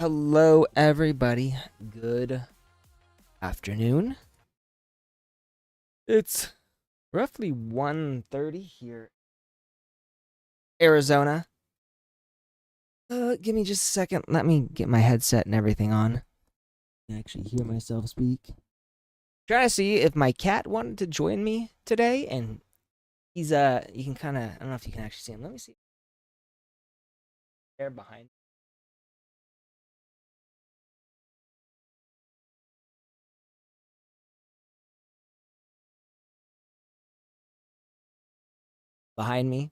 Hello, everybody. Good afternoon. It's roughly 1:30 here, Arizona. Give me just a second. Let me get my headset and everything on. I can actually hear myself speak. Trying to see if my cat wanted to join me today, and he's you can kind of, I don't know if you can actually see him. Let me see. There behind. Behind me.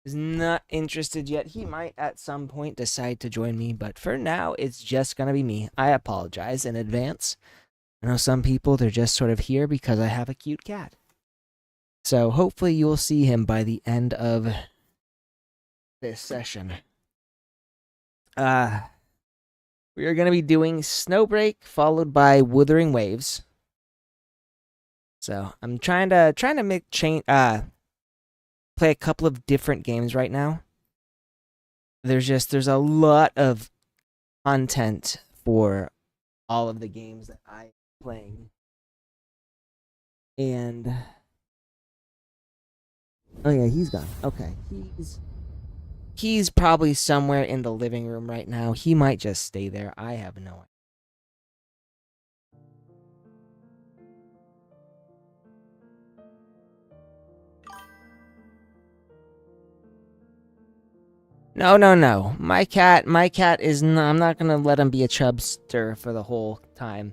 Is not interested yet. He might at some point decide to join me, but for now, it's just gonna be me. I apologize in advance. I know some people, they're just sort of here because I have a cute cat. So hopefully you'll see him by the end of this session. We are gonna be doing Snowbreak followed by Wuthering Waves. So I'm trying to make play a couple of different games right now. There's a lot of content for all of the games that I'm playing. And oh yeah, he's gone. Okay. He's probably somewhere in the living room right now. He might just stay there. I have no idea. No. My cat is not, I'm not gonna let him be a chubster for the whole time.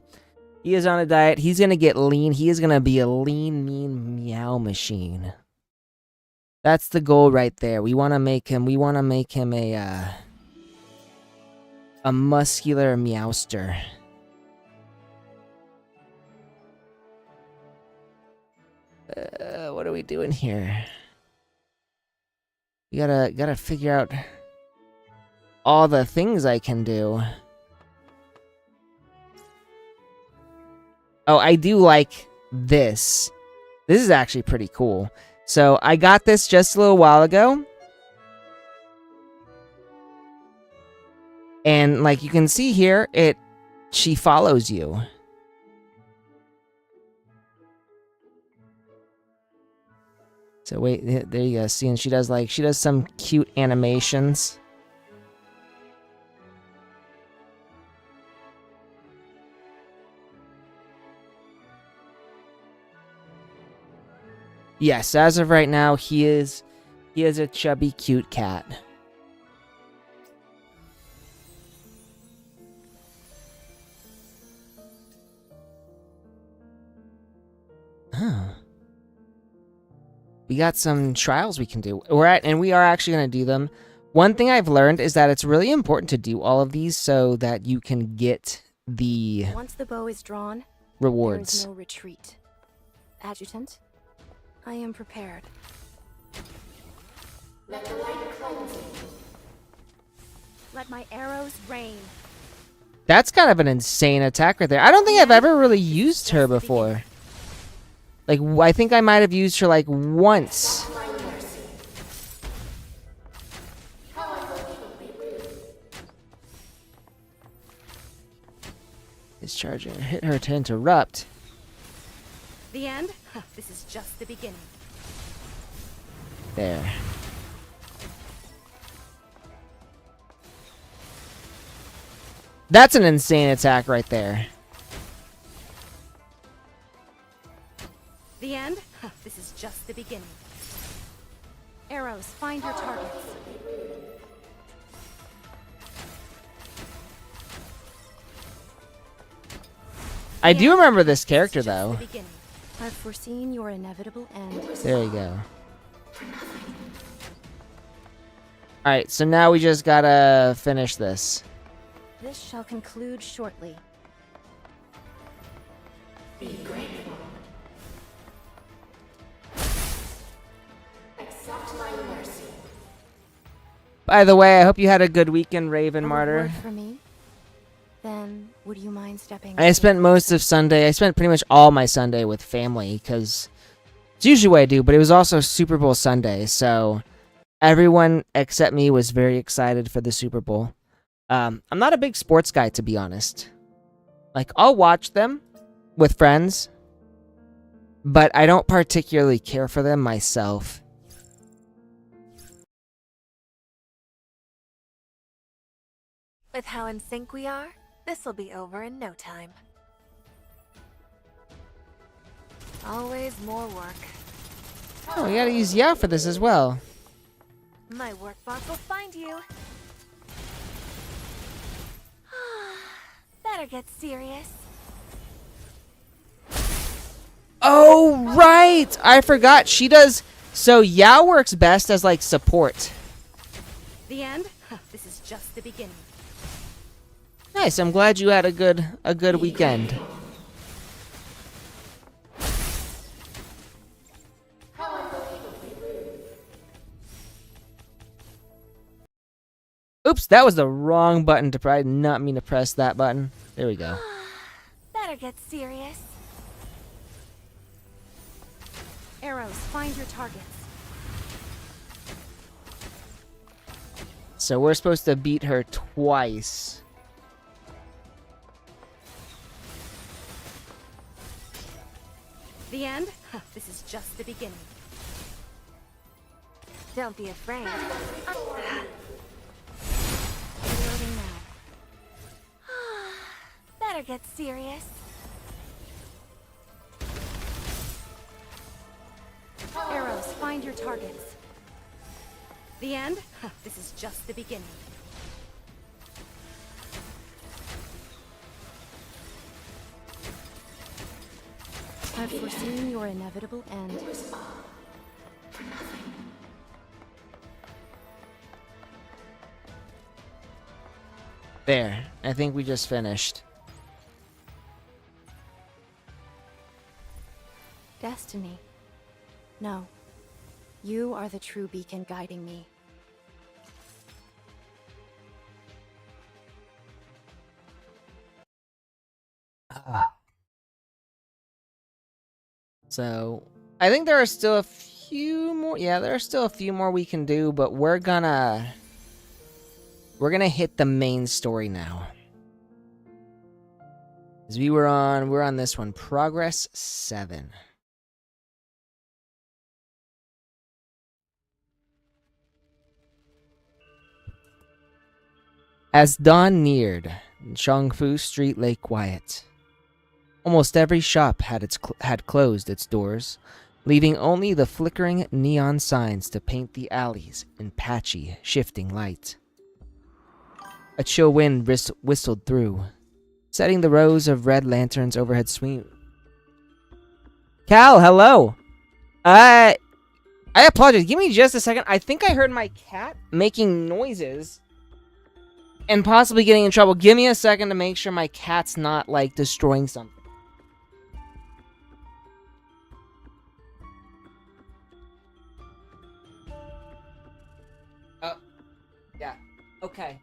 He is on a diet. He's gonna get lean. He is gonna be a lean, mean meow machine. That's the goal right there. We wanna make him a muscular meowster. What are we doing here? We gotta figure out all the things I can do. Oh, I do like this. This is actually pretty cool. So I got this just a little while ago. And like you can see here, she follows you. So wait, there you go. See, and she does some cute animations. Yes, as of right now, he is a chubby, cute cat. Huh. We got some trials we can do. We are actually going to do them. One thing I've learned is that it's really important to do all of these so that you can get the Once the bow is drawn, rewards. there is no retreat. Adjutant, I am prepared. Let the light cleanse you. Let my arrows rain. That's kind of an insane attack right there. I don't think I've ever really used her before. Like, I think I might have used her, like, once. This charger hit her to interrupt. The end? This is just the beginning. There. That's an insane attack right there. The end? This is just the beginning. Arrows, find your targets. I do remember this character, though. I've foreseen your inevitable end. There you go. Alright, so now we just gotta finish this. This shall conclude shortly. Be grateful. Accept my mercy. By the way, I hope you had a good weekend, Raven Martyr. Reward for me? Then, would you mind stepping? I spent most of Sunday, I spent pretty much all my Sunday with family, because it's usually what I do, but it was also Super Bowl Sunday, so everyone except me was very excited for the Super Bowl. I'm not a big sports guy, to be honest. Like, I'll watch them with friends, but I don't particularly care for them myself. With how in sync we are, this'll be over in no time. Always more work. Oh, we gotta use Yao for this as well. My work boss will find you. Better get serious. Oh, right! I forgot. She does... So, Yao works best as, like, support. The end? This is just the beginning. Nice, I'm glad you had a good weekend. Oops, that was the wrong button to press. I did not mean to press that button. There we go. Better get serious. Arrows, find your targets. So we're supposed to beat her twice. The end? This is just the beginning. Don't be afraid. Reloading now. Better get serious. Arrows, find your targets. The end? This is just the beginning. I've foreseen your inevitable end. There. I think we just finished. Destiny. No. You are the true beacon guiding me. So, I think there are still a few more. Yeah, there are still a few more we can do, but we're gonna hit the main story now. As we're on this one, Progress 7. As dawn neared, Chongfu Street lay quiet. Almost every shop had closed its doors, leaving only the flickering neon signs to paint the alleys in patchy, shifting light. A chill wind whistled through, setting the rows of red lanterns overhead swing. Cal, hello! I apologize. Give me just a second. I think I heard my cat making noises and possibly getting in trouble. Give me a second to make sure my cat's not, like, destroying something. Oh, yeah. Okay.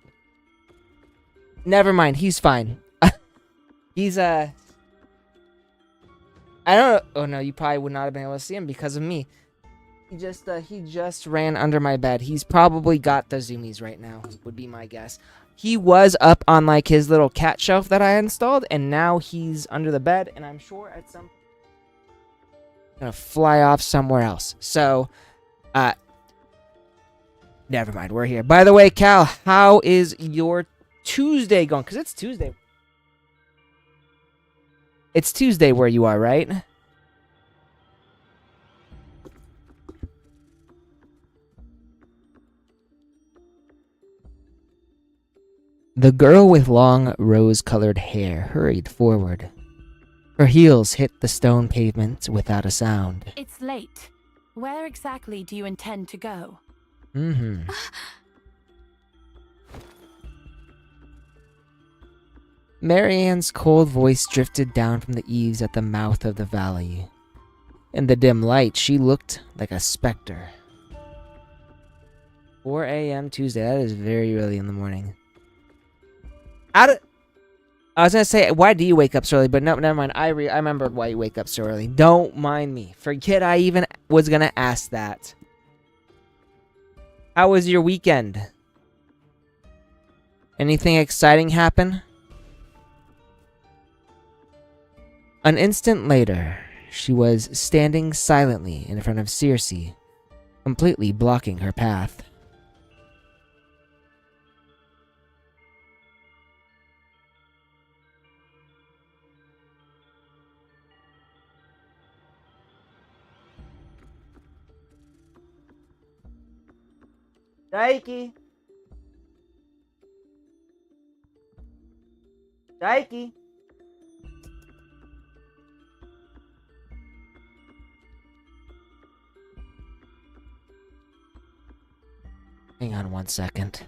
Never mind. He's fine. He's, I don't know. Oh, no, you probably would not have been able to see him because of me. He just ran under my bed. He's probably got the zoomies right now, would be my guess. He was up on, like, his little cat shelf that I installed, and now he's under the bed, and I'm sure at some point he's gonna fly off somewhere else. So, never mind. We're here. By the way, Cal, how is your Tuesday going? Because it's Tuesday. It's Tuesday where you are, right? The girl with long, rose-colored hair hurried forward. Her heels hit the stone pavement without a sound. It's late. Where exactly do you intend to go? Marianne's cold voice drifted down from the eaves at the mouth of the valley. In the dim light, she looked like a specter. 4 a.m. Tuesday. That is very early in the morning. I was gonna say, why do you wake up so early? But no, never mind. I remembered why you wake up so early. Don't mind me. Forget I even was gonna ask that. How was your weekend? Anything exciting happen? An instant later, she was standing silently in front of Circe, completely blocking her path. Daiki! Daiki! Hang on 1 second.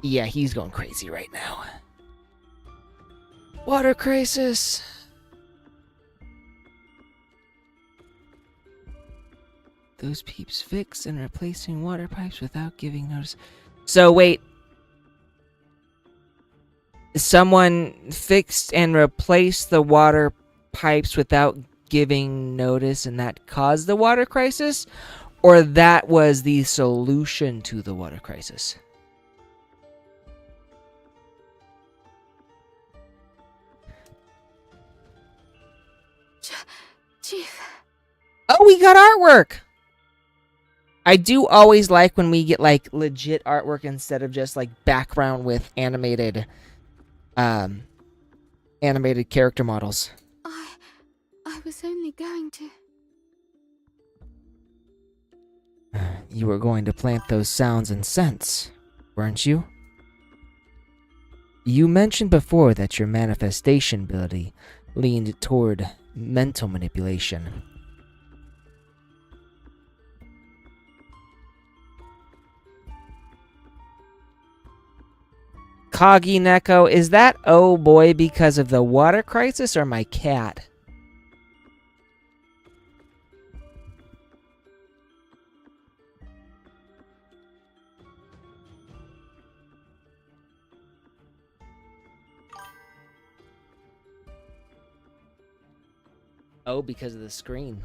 Yeah, he's going crazy right now. Water crisis! Those peeps fixed and replacing water pipes without giving notice. So wait. Someone fixed and replaced the water pipes without giving notice and that caused the water crisis? Or that was the solution to the water crisis? Chief. Oh, we got artwork! I do always like when we get, like, legit artwork instead of just, like, background with animated character models. I was only going to... You were going to plant those sounds and scents, weren't you? You mentioned before that your manifestation ability leaned toward mental manipulation. Kagi Neko, is that oh boy because of the water crisis or my cat? Oh, because of the screen.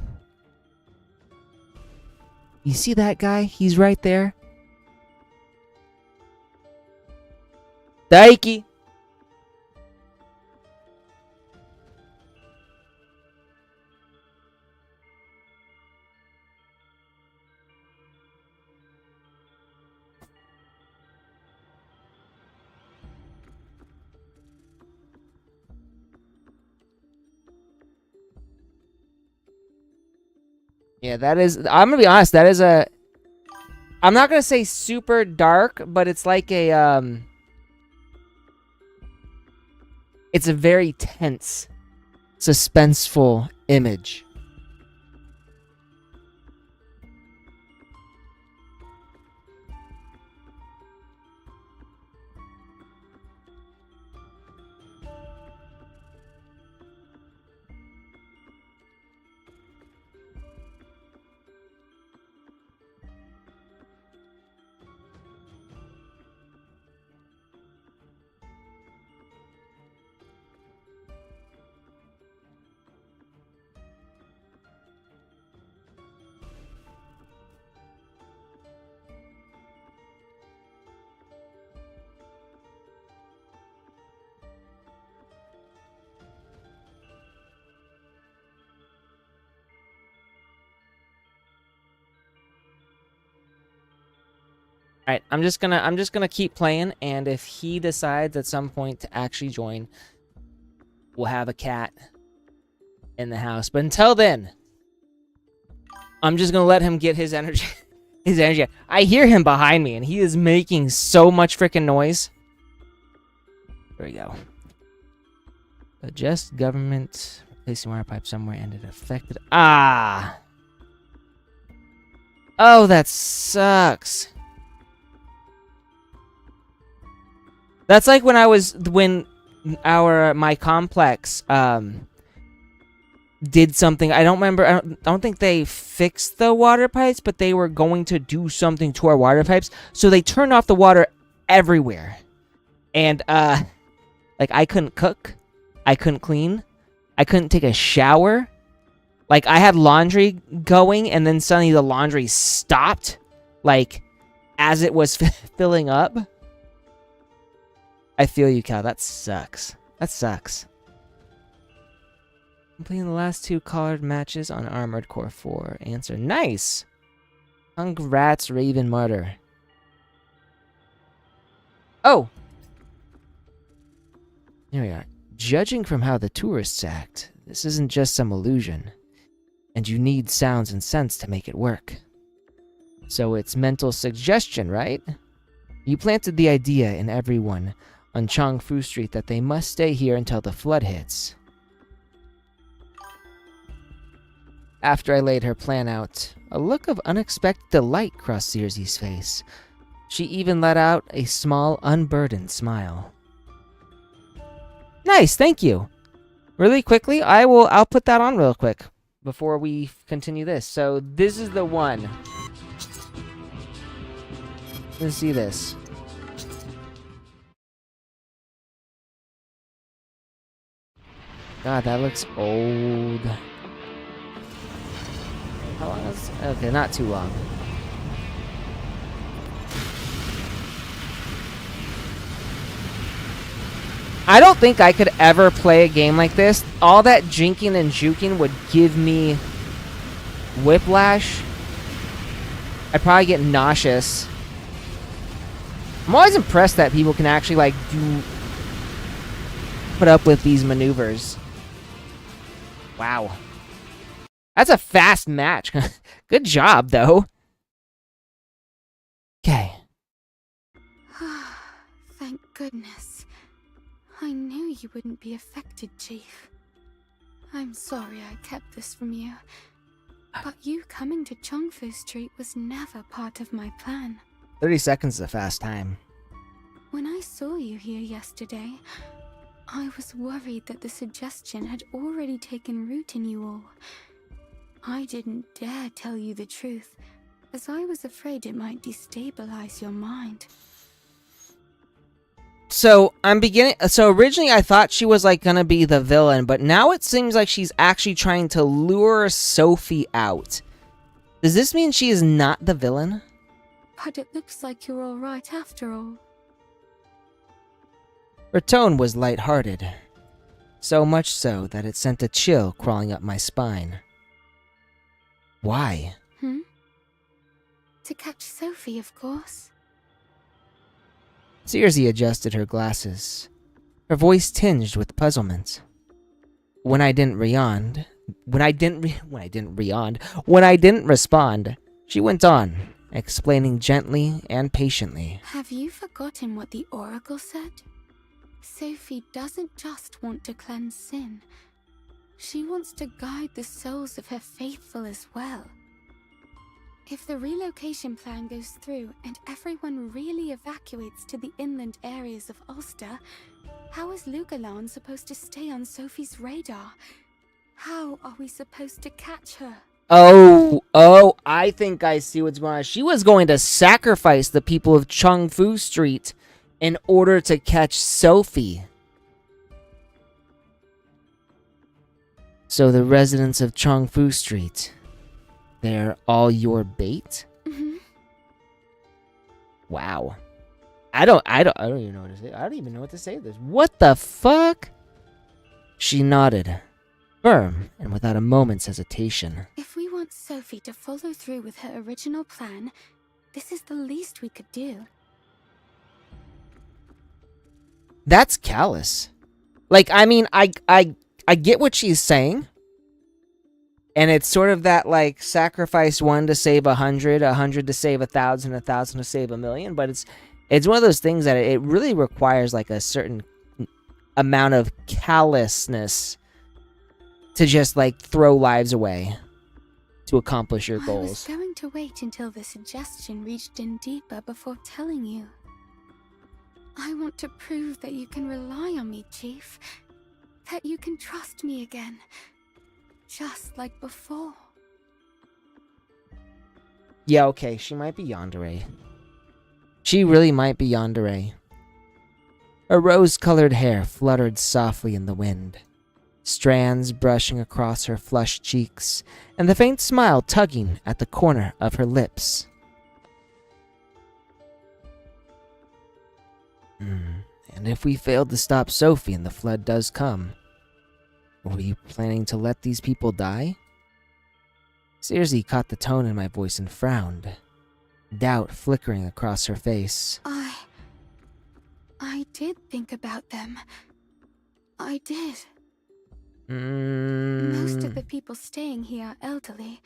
You see that guy? He's right there. Daiki! Yeah, that is... I'm gonna be honest, that is a... I'm not gonna say super dark, but it's like a, it's a very tense, suspenseful image. Alright, I'm just gonna keep playing, and if he decides at some point to actually join, we'll have a cat in the house. But until then, I'm just gonna let him get his energy. His energy. I hear him behind me, and he is making so much freaking noise. There we go. Adjust government. Placing water pipe somewhere ended affected. Ah! Oh, that sucks. That's like when my complex did something. I don't remember. I don't think they fixed the water pipes, but they were going to do something to our water pipes. So they turned off the water everywhere. And like I couldn't cook, I couldn't clean, I couldn't take a shower. Like I had laundry going, and then suddenly the laundry stopped, like as it was filling up. I feel you, Cal. That sucks. That sucks. Completing the last 2 colored matches on Armored Core 4. Answer. Nice! Congrats, Raven Martyr. Oh! Here we are. Judging from how the tourists act, this isn't just some illusion. And you need sounds and scents to make it work. So it's mental suggestion, right? You planted the idea in everyone on Chongfu Street that they must stay here until the flood hits. After I laid her plan out, a look of unexpected delight crossed Circe's face. She even let out a small, unburdened smile. Nice, thank you. Really quickly, I'll put that on real quick before we continue this. So this is the one. Let's see this. God, that looks old. How long is... Okay, not too long. I don't think I could ever play a game like this. All that jinking and juking would give me whiplash. I'd probably get nauseous. I'm always impressed that people can actually, like, put up with these maneuvers. Wow. That's a fast match. Good job, though. Okay. Thank goodness. I knew you wouldn't be affected, Chief. I'm sorry I kept this from you. But you coming to Chongfu Street was never part of my plan. 30 seconds is a fast time. When I saw you here yesterday, I was worried that the suggestion had already taken root in you all. I didn't dare tell you the truth, as I was afraid it might destabilize your mind. So, originally I thought she was, like, gonna be the villain, but now it seems like she's actually trying to lure Sophie out. Does this mean she is not the villain? But it looks like you're alright after all. Her tone was light-hearted. So much so that it sent a chill crawling up my spine. Why? To catch Sophie, of course. Circe adjusted her glasses, her voice tinged with puzzlement. When I didn't respond, she went on, explaining gently and patiently. Have you forgotten what the Oracle said? Sophie doesn't just want to cleanse sin. She wants to guide the souls of her faithful as well. If the relocation plan goes through and everyone really evacuates to the inland areas of Ulster, how is Lugalan supposed to stay on Sophie's radar? How are we supposed to catch her? Oh, I think I see what's going on. She was going to sacrifice the people of Chongfu Street in order to catch Sophie. So the residents of Chongfu Street, they're all your bait? Wow. I don't even know what to say. I don't even know what to say to this. What the fuck? She nodded, firm and without a moment's hesitation. If we want Sophie to follow through with her original plan, This is the least we could do. That's callous. Like, I mean, I get what she's saying. And it's sort of that, like, sacrifice 1 to save 100, 100 to save 1,000, 1,000 to save 1,000,000. But it's one of those things that it really requires, like, a certain amount of callousness to just, like, throw lives away to accomplish your I was goals. going to wait until the suggestion reached in deeper before telling you. I want to prove that you can rely on me, Chief. That you can trust me again. Just like before. Yeah, okay, she might be yandere. She really might be yandere. Her rose-colored hair fluttered softly in the wind, strands brushing across her flushed cheeks, and the faint smile tugging at the corner of her lips. And if we failed to stop Sophie and the flood does come, were you planning to let these people die? Circe caught the tone in my voice and frowned, doubt flickering across her face. I did think about them. I did. Mm. Most of the people staying here are elderly,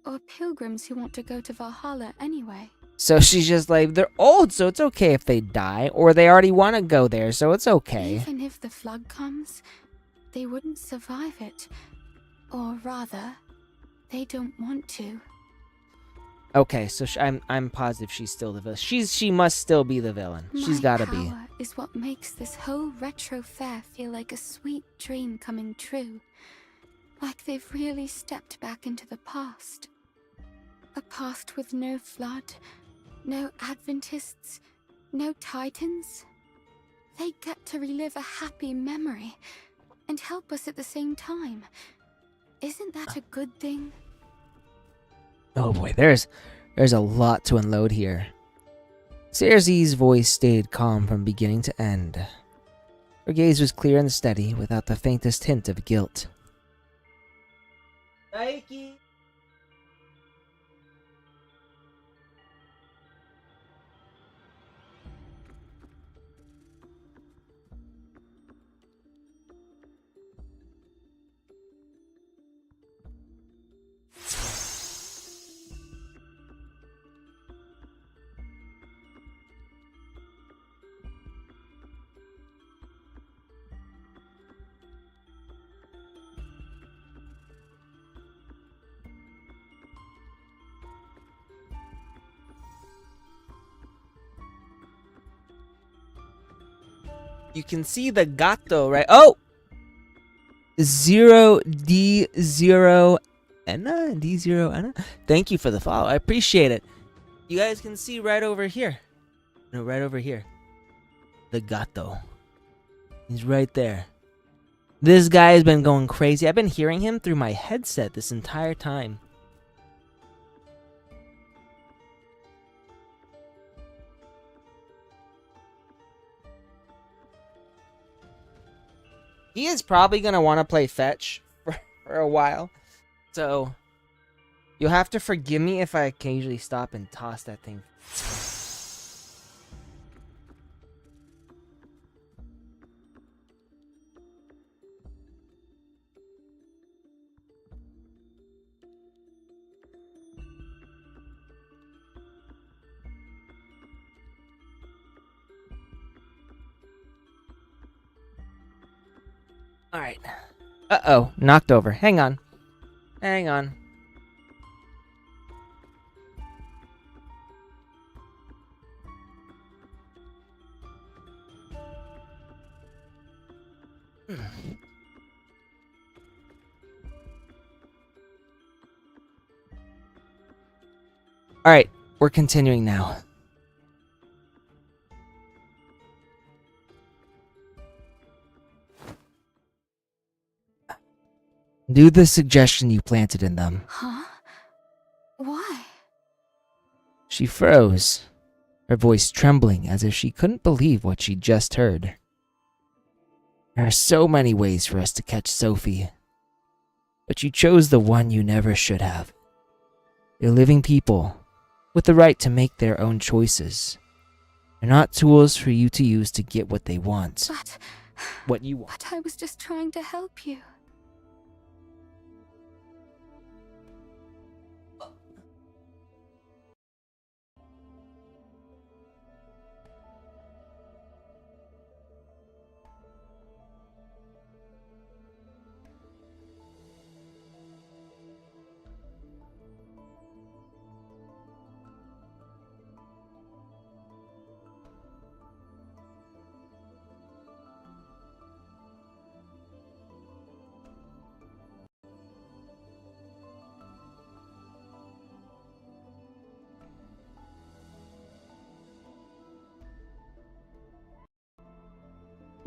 or pilgrims who want to go to Valhalla anyway. So she's just like, they're old, so it's okay if they die, or they already want to go there, so it's okay. Even if the flood comes, they wouldn't survive it. Or rather, they don't want to. Okay, so I'm positive she's still the villain. She must still be the villain. She's gotta be. My power is what makes this whole retro fair feel like a sweet dream coming true. Like they've really stepped back into the past. A past with no flood, no Adventists, no Titans. They get to relive a happy memory and help us at the same time. Isn't that a good thing? Oh boy, there's a lot to unload here. Circe's voice stayed calm from beginning to end. Her gaze was clear and steady, without the faintest hint of guilt. Nike. You can see the gato, right? Oh! 0D0 Enna? D0 Enna? Thank you for the follow. I appreciate it. You guys can see right over here. No, right over here. The gato. He's right there. This guy has been going crazy. I've been hearing him through my headset this entire time. He is probably going to want to play fetch for a while. So, you'll have to forgive me if I occasionally stop and toss that thing. Alright. Uh-oh. Knocked over. Hang on. Hang on. Alright. We're continuing now. Do the suggestion you planted in them. Huh? Why? She froze, her voice trembling as if she couldn't believe what she'd just heard. There are so many ways for us to catch Sophie, but you chose the one you never should have. You're living people, with the right to make their own choices. They're not tools for you to use to get what they want. What you want. But I was just trying to help you.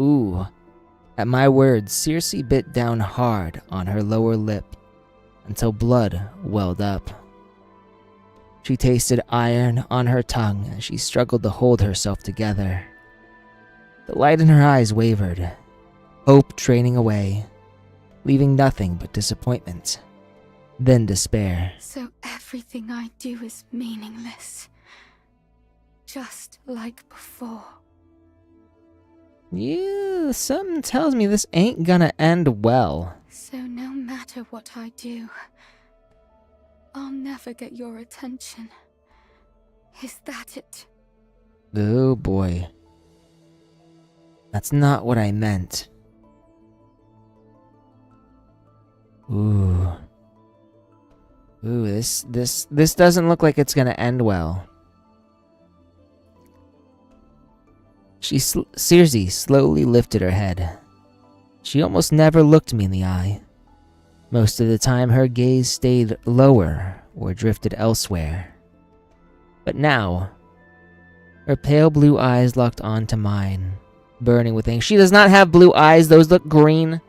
Ooh. At my words, Circe bit down hard on her lower lip until blood welled up. She tasted iron on her tongue as she struggled to hold herself together. The light in her eyes wavered, hope draining away, leaving nothing but disappointment, then despair. So everything I do is meaningless. Just like before. Yeah, something tells me this ain't gonna end well. So no matter what I do, I'll never get your attention. Is that it? Oh boy. That's not what I meant. Ooh. Ooh, this doesn't look like it's gonna end well. Circe slowly lifted her head. She almost never looked me in the eye. Most of the time, her gaze stayed lower or drifted elsewhere. But now, her pale blue eyes locked onto mine, burning with ink. She does not have blue eyes, those look green.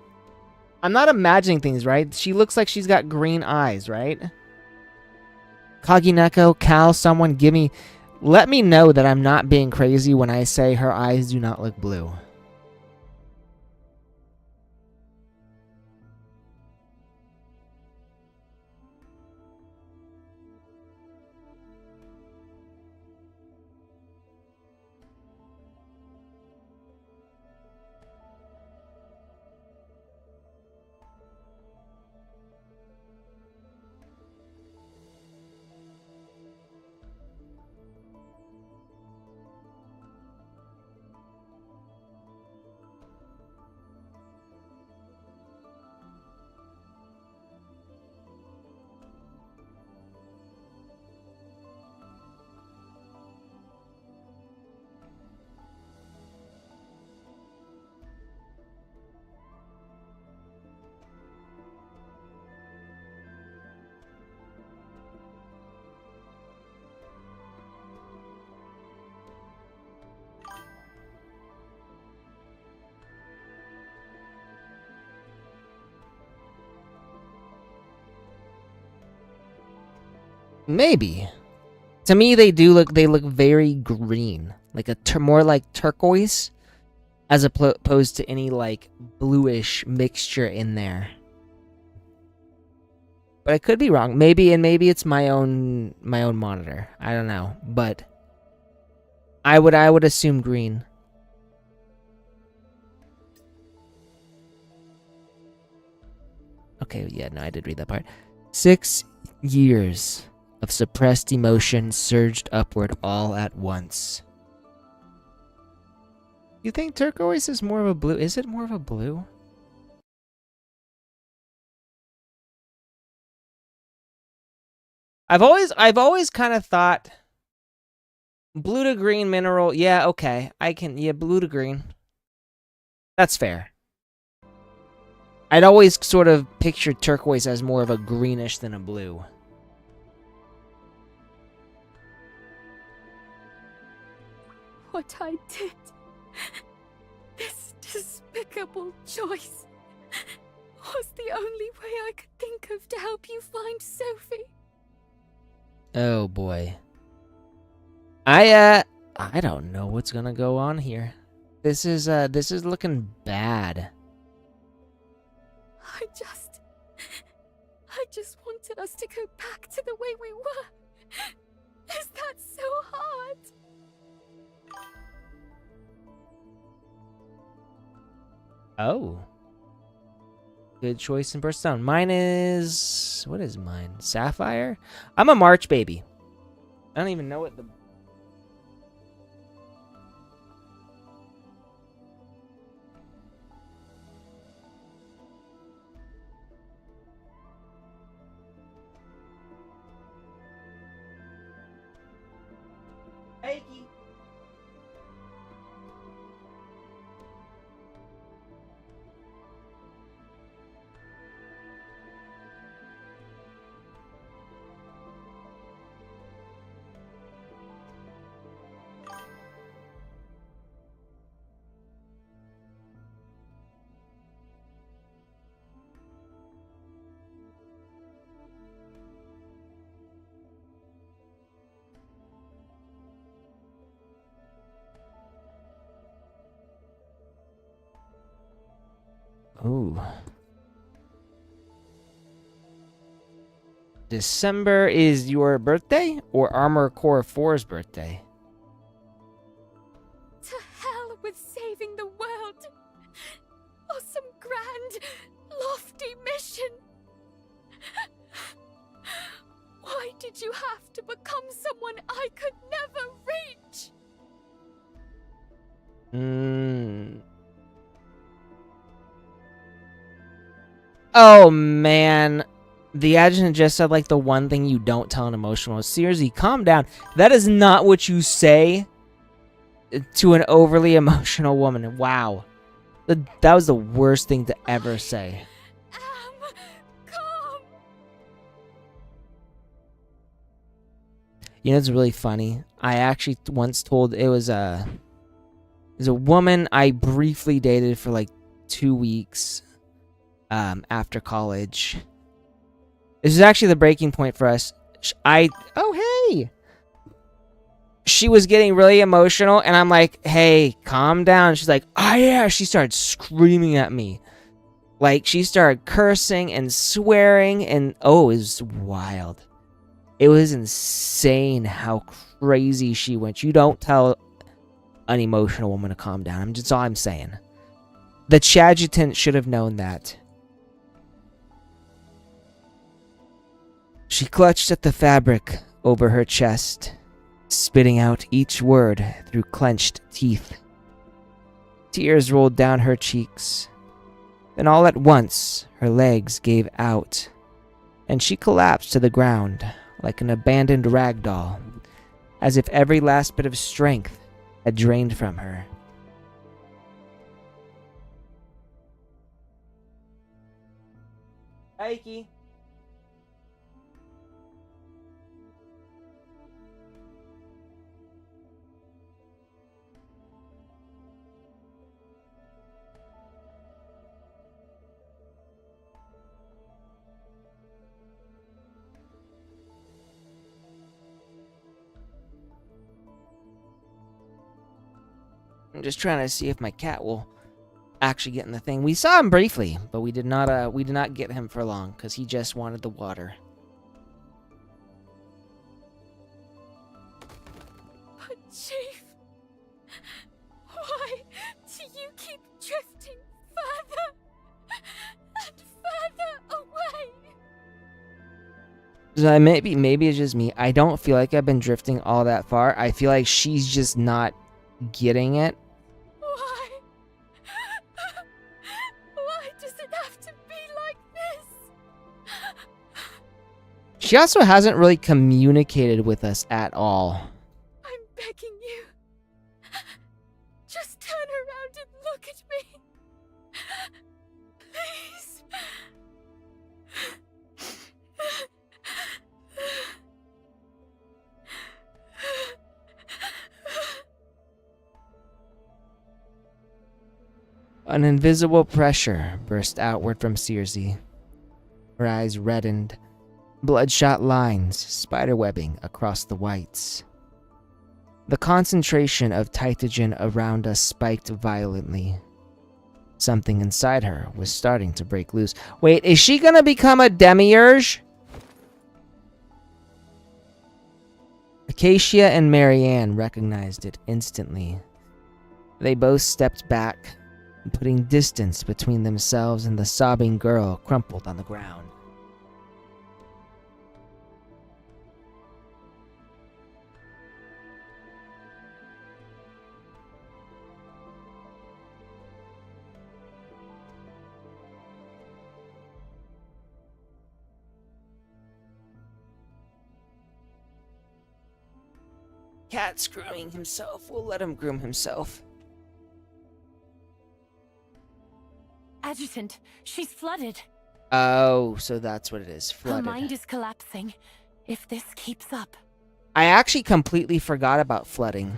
I'm not imagining things, right? She looks like she's got green eyes, right? Kagineko, Cal, someone give me... Let me know that I'm not being crazy when I say her eyes do not look blue. Maybe. To me, they look very green. Like more like turquoise, as opposed to any like bluish mixture in there. But I could be wrong. Maybe it's my own monitor. I don't know. But I would assume green. Okay, yeah, no, I did read that part. 6 years of suppressed emotion surged upward all at once. You think turquoise is more of a blue? Is it more of a blue? I've always kind of thought blue to green mineral. Yeah, okay. Blue to green. That's fair. I'd always sort of pictured turquoise as more of a greenish than a blue. What I did. This despicable choice was the only way I could think of to help you find Sophie. Oh boy. I don't know what's gonna go on here. This is looking bad. I just wanted us to go back to the way we were. Is Oh. Good choice in birthstone. Mine is... What is mine? Sapphire? I'm a March baby. I don't even know what the... Akey. Ooh. December is your birthday or Armor Core 4's birthday? To hell with saving the world! Or some grand, lofty mission! Why did you have to become someone I could never reach? Oh, man. The adjutant just said, like, the one thing you don't tell an emotional. Seriously, calm down. That is not what you say to an overly emotional woman. Wow. That was the worst thing to ever say. Calm. You know, it's really funny. I actually once told... It was a woman I briefly dated for, like, 2 weeks after college. This is actually the breaking point for us. Oh, hey! She was getting really emotional, and I'm like, hey, calm down. She's like, oh, yeah. She started screaming at me. Like, she started cursing and swearing, and oh, it was wild. It was insane how crazy she went. You don't tell an emotional woman to calm down. That's all I'm saying. The Chadjutant should have known that. She clutched at the fabric over her chest, spitting out each word through clenched teeth. Tears rolled down her cheeks. Then all at once, her legs gave out, and she collapsed to the ground like an abandoned rag doll, as if every last bit of strength had drained from her. Ikey. I'm just trying to see if my cat will actually get in the thing. We saw him briefly, but we did not get him for long because he just wanted the water. But Chief, why do you keep drifting further and further away? So maybe it's just me. I don't feel like I've been drifting all that far. I feel like she's just not getting it. Why? Why does it have to be like this? She also hasn't really communicated with us at all. I'm begging you. Just turn around and look at me. Please. An invisible pressure burst outward from Circe. Her eyes reddened, bloodshot lines spiderwebbing across the whites. The concentration of Tytogen around us spiked violently. Something inside her was starting to break loose. Wait, is she gonna become a demiurge? Acacia and Marianne recognized it instantly. They both stepped back, and putting distance between themselves and the sobbing girl crumpled on the ground. Cat's grooming himself. We'll let him groom himself. Adjutant, she's flooded. Oh, so that's what it is. Flooded. Her mind is collapsing. If this keeps up. I actually completely forgot about flooding.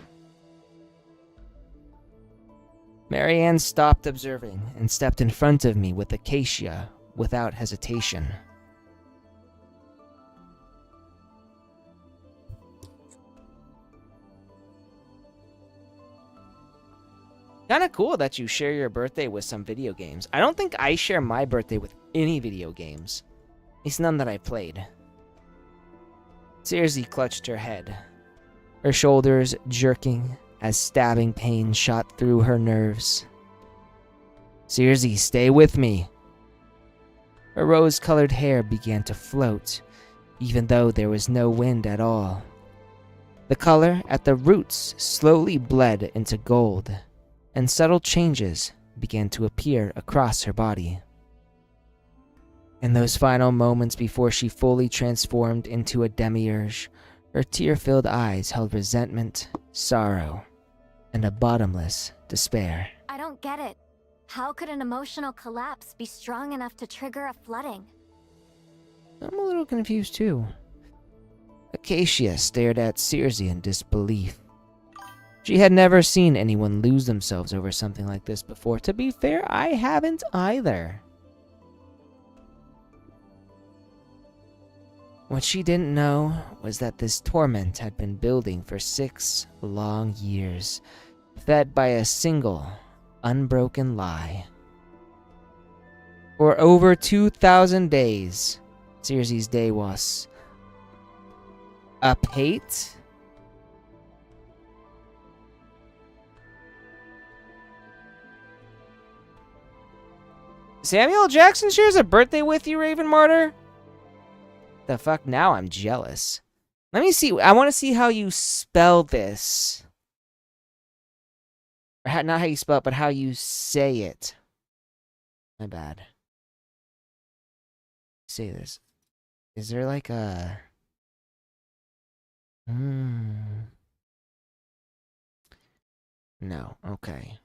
Marianne stopped observing and stepped in front of me with Acacia without hesitation. Kinda cool that you share your birthday with some video games. I don't think I share my birthday with any video games. At least none that I played. Circe clutched her head, her shoulders jerking as stabbing pain shot through her nerves. Circe, stay with me. Her rose-colored hair began to float, even though there was no wind at all. The color at the roots slowly bled into gold, and subtle changes began to appear across her body. In those final moments before she fully transformed into a demiurge, her tear-filled eyes held resentment, sorrow, and a bottomless despair. I don't get it. How could an emotional collapse be strong enough to trigger a flooding? I'm a little confused too. Acacia stared at Circe in disbelief. She had never seen anyone lose themselves over something like this before. To be fair, I haven't either. What she didn't know was that this torment had been building for 6 long years, fed by a single, unbroken lie. For over 2,000 days, Circe's day was apate. Samuel Jackson shares a birthday with you, Raven Martyr? The fuck, now I'm jealous. Let me see. I want to see how you spell this. Or not how you spell it, but how you say it. My bad. Say this. Is there like a... No, okay.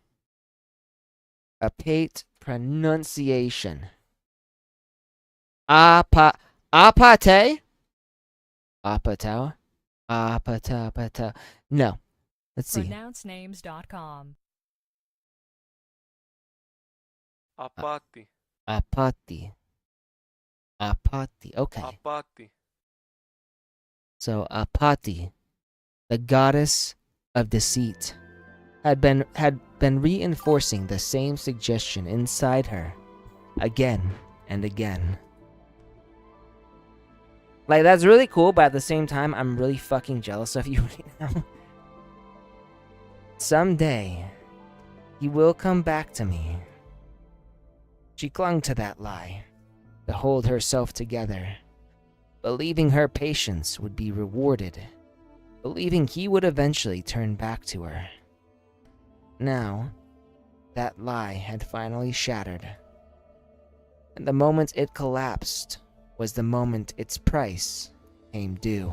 Apate pronunciation. Apate? Apatao? Apatapata. No. Let's see. Pronouncenames.com. Apati. Apati. Apati. Okay. Apati. So Apati, the goddess of deceit, had been reinforcing the same suggestion inside her again and again. Like, that's really cool, but at the same time, I'm really fucking jealous of you right now. Someday, he will come back to me. She clung to that lie, to hold herself together, believing her patience would be rewarded, believing he would eventually turn back to her. Now, that lie had finally shattered, and the moment it collapsed was the moment its price came due.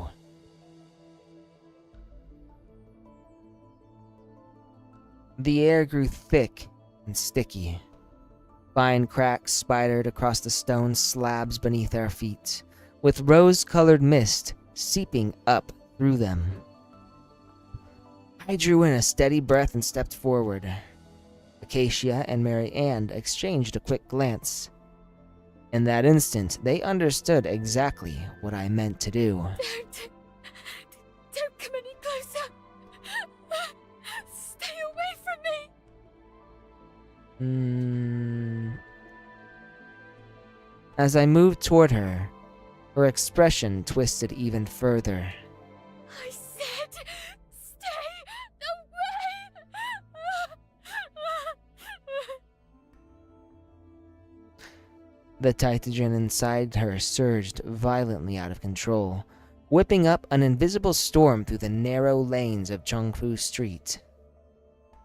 The air grew thick and sticky. Fine cracks spidered across the stone slabs beneath our feet, with rose-colored mist seeping up through them. I drew in a steady breath and stepped forward. Acacia and Mary Ann exchanged a quick glance. In that instant, they understood exactly what I meant to do. Don't come any closer. Stay away from me. As I moved toward her, her expression twisted even further. I said, stay away. The Titagen inside her surged violently out of control, whipping up an invisible storm through the narrow lanes of Chongfu Street.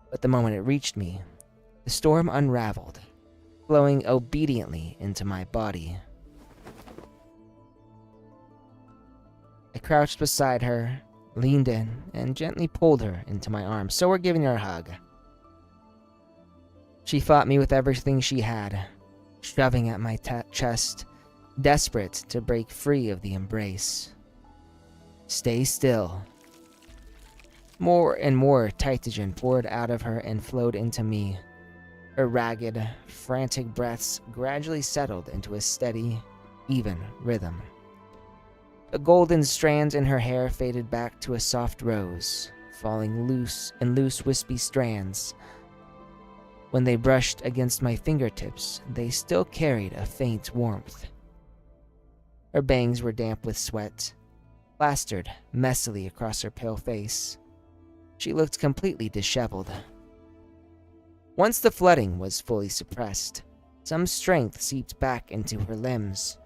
But the moment it reached me, the storm unraveled, flowing obediently into my body. I crouched beside her, leaned in, and gently pulled her into my arms, so we're giving her a hug. She fought me with everything she had, shoving at my chest, desperate to break free of the embrace. Stay still. More and more Titagen poured out of her and flowed into me. Her ragged, frantic breaths gradually settled into a steady, even rhythm. The golden strands in her hair faded back to a soft rose, falling loose in loose, wispy strands. When they brushed against my fingertips, they still carried a faint warmth. Her bangs were damp with sweat, plastered messily across her pale face. She looked completely disheveled. Once the flooding was fully suppressed, some strength seeped back into her limbs,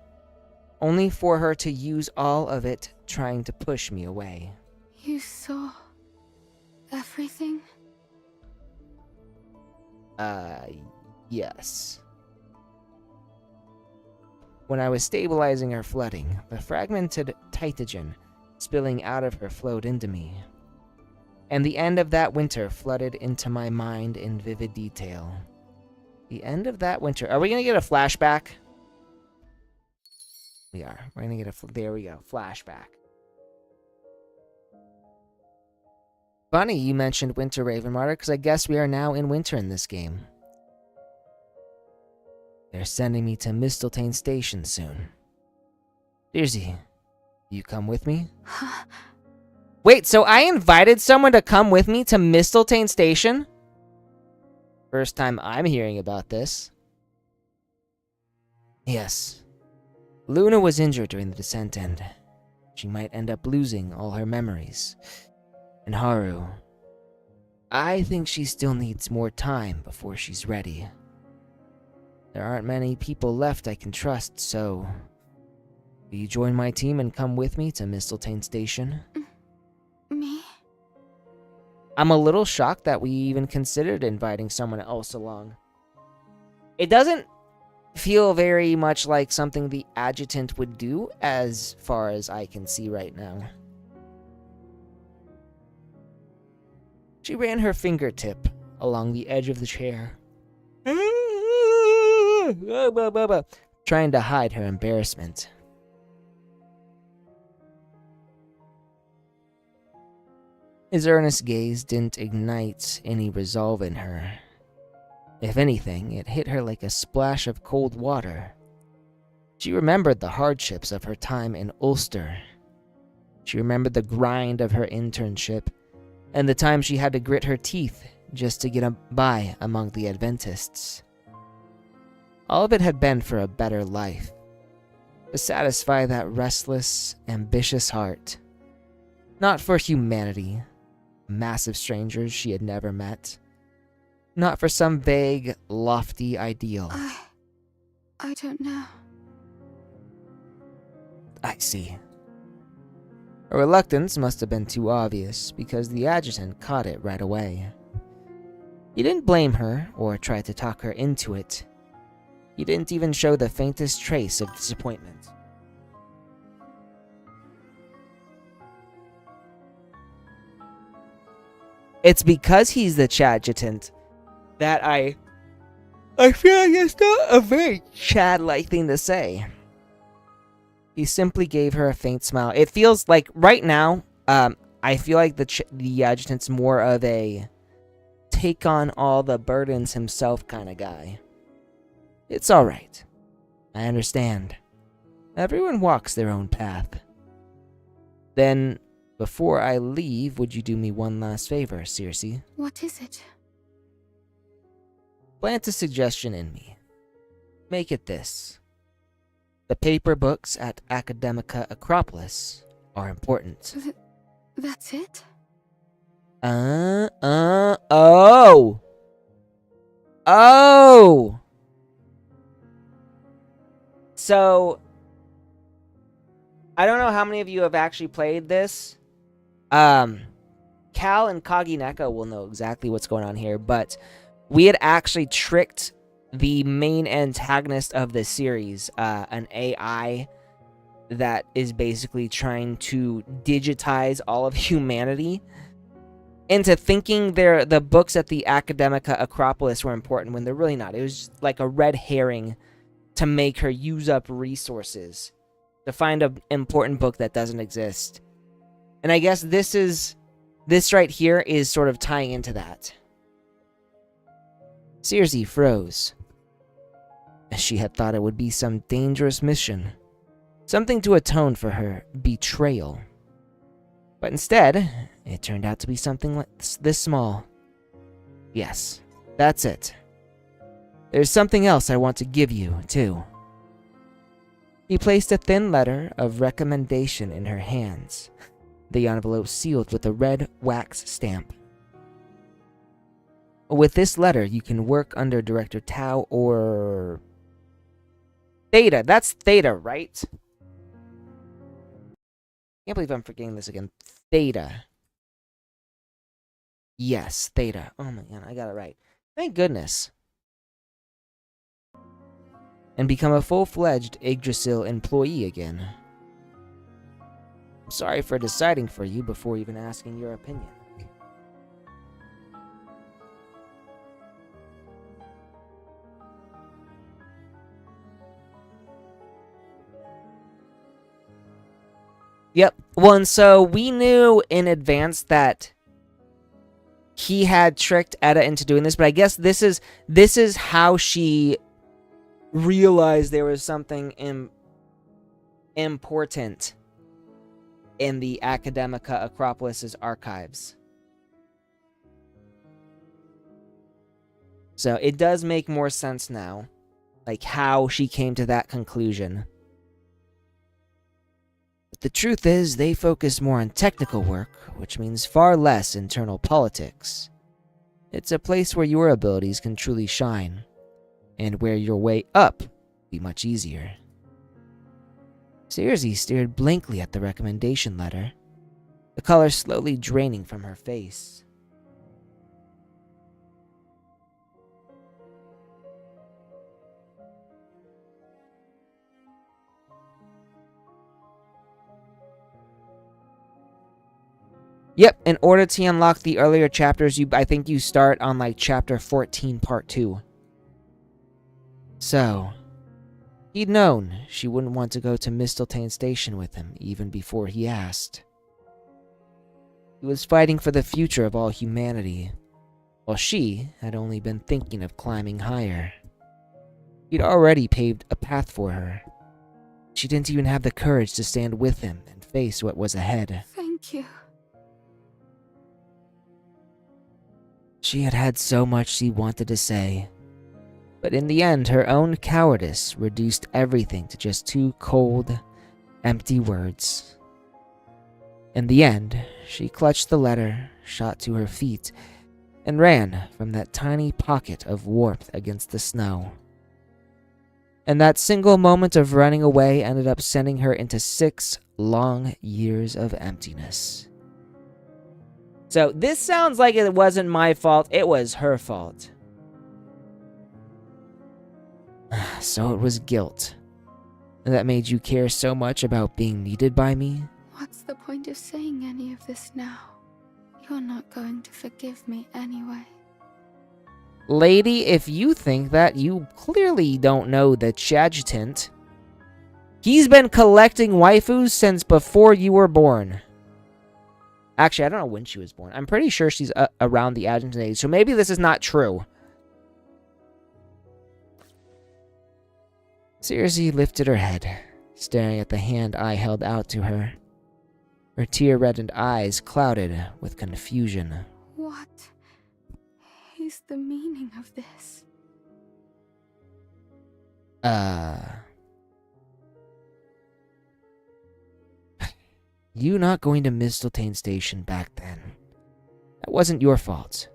only for her to use all of it trying to push me away. You saw everything? Yes. When I was stabilizing her flooding, the fragmented Titagen spilling out of her flowed into me. And the end of that winter flooded into my mind in vivid detail. The end of that winter. Are we gonna get a flashback? We are. We're gonna get there we go. Flashback. Funny you mentioned Winter, Ravenwater, because I guess we are now in winter in this game. They're sending me to Mistletoe Station soon. Dearsy, you come with me? Wait, so I invited someone to come with me to Mistletoe Station? First time I'm hearing about this. Yes. Luna was injured during the descent and she might end up losing all her memories. And Haru, I think she still needs more time before she's ready. There aren't many people left I can trust, so will you join my team and come with me to Mistletoe Station? Me? I'm a little shocked that we even considered inviting someone else along. It doesn't feel very much like something the adjutant would do, as far as I can see right now. She ran her fingertip along the edge of the chair, trying to hide her embarrassment. His earnest gaze didn't ignite any resolve in her. If anything, it hit her like a splash of cold water. She remembered the hardships of her time in Ulster. She remembered the grind of her internship, and the time she had to grit her teeth just to get by among the Adventists. All of it had been for a better life, to satisfy that restless, ambitious heart. Not for humanity, massive strangers she had never met. Not for some vague, lofty ideal. I don't know. I see. Her reluctance must have been too obvious, because the adjutant caught it right away. He didn't blame her or try to talk her into it. He didn't even show the faintest trace of disappointment. It's because he's the adjutant that I feel like it's not a very Chad-like thing to say. He simply gave her a faint smile. It feels like right now, I feel like the adjutant's more of a take on all the burdens himself kind of guy. It's alright. I understand. Everyone walks their own path. Then, before I leave, would you do me one last favor, Circe? What is it? Plant a suggestion in me. Make it this. The paper books at Academica Acropolis are important. That's it? Oh! So, I don't know how many of you have actually played this. Cal and Kagineka will know exactly what's going on here, but we had actually tricked the main antagonist of the series, an AI that is basically trying to digitize all of humanity, into thinking the books at the Academica Acropolis were important when they're really not. It was just like a red herring to make her use up resources to find an important book that doesn't exist. And I guess this right here is sort of tying into that. Circe froze, as she had thought it would be some dangerous mission, something to atone for her betrayal. But instead, it turned out to be something like this small. Yes, that's it. There's something else I want to give you, too. He placed a thin letter of recommendation in her hands, the envelope sealed with a red wax stamp. With this letter, you can work under Director Tao or Theta. That's Theta, right? Can't believe I'm forgetting this again. Theta. Yes, Theta. Oh my god, I got it right. Thank goodness. And become a full-fledged Yggdrasil employee again. I'm sorry for deciding for you before even asking your opinion. Yep. Well, and so we knew in advance that he had tricked Etta into doing this, but I guess this is how she realized there was something important in the Academica Acropolis's archives. So it does make more sense now, like how she came to that conclusion. But the truth is, they focus more on technical work, which means far less internal politics. It's a place where your abilities can truly shine, and where your way up will be much easier. Circe stared blankly at the recommendation letter, the color slowly draining from her face. Yep, in order to unlock the earlier chapters, I think you start on like chapter 14, part 2. So, he'd known she wouldn't want to go to Mistletoe Station with him even before he asked. He was fighting for the future of all humanity, while she had only been thinking of climbing higher. He'd already paved a path for her. She didn't even have the courage to stand with him and face what was ahead. Thank you. She had had so much she wanted to say, but in the end, her own cowardice reduced everything to just 2 cold, empty words. In the end, she clutched the letter, shot to her feet, and ran from that tiny pocket of warmth against the snow. And that single moment of running away ended up sending her into 6 long years of emptiness. So this sounds like it wasn't my fault, it was her fault. So it was guilt that made you care so much about being needed by me? What's the point of saying any of this now? You're not going to forgive me anyway. Lady, if you think that, you clearly don't know the Chadjutant. He's been collecting waifus since before you were born. Actually, I don't know when she was born. I'm pretty sure she's around the adjutant age, so maybe this is not true. Circe lifted her head, staring at the hand I held out to her. Her tear-reddened eyes clouded with confusion. What is the meaning of this? You not going to Mistletoe Station back then. That wasn't your fault.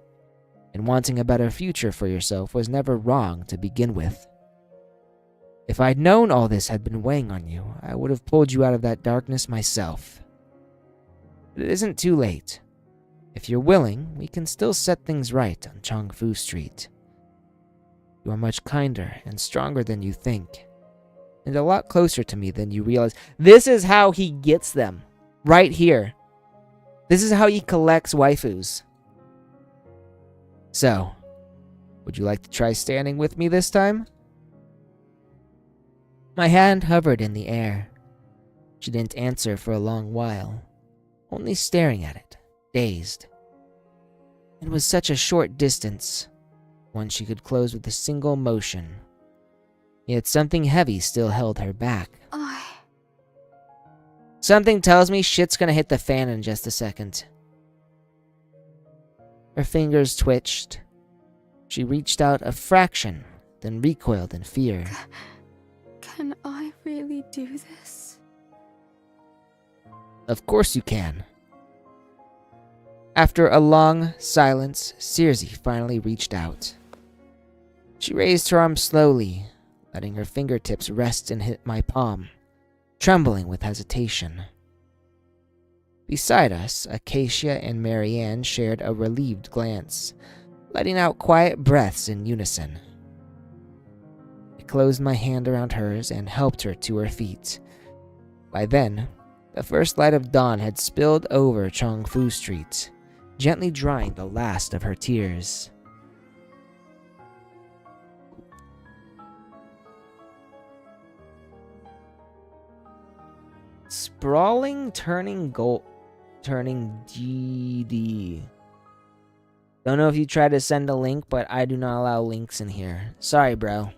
And wanting a better future for yourself was never wrong to begin with. If I'd known all this had been weighing on you, I would have pulled you out of that darkness myself. But it isn't too late. If you're willing, we can still set things right on Chongfu Street. You are much kinder and stronger than you think, and a lot closer to me than you realize. This is how he gets them. Right here. This is how he collects waifus. So, would you like to try standing with me this time? My hand hovered in the air. She didn't answer for a long while, only staring at it, dazed. It was such a short distance, one she could close with a single motion. Yet something heavy still held her back. Something tells me shit's gonna hit the fan in just a second. Her fingers twitched. She reached out a fraction, then recoiled in fear. Can I really do this? Of course you can. After a long silence, Circe finally reached out. She raised her arm slowly, letting her fingertips rest and hit my palm, trembling with hesitation. Beside us, Acacia and Marianne shared a relieved glance, letting out quiet breaths in unison. I closed my hand around hers and helped her to her feet. By then, the first light of dawn had spilled over Chongfu Street, gently drying the last of her tears. Sprawling turning GD. Don't know if you tried to send a link, but I do not allow links in here. Sorry, bro.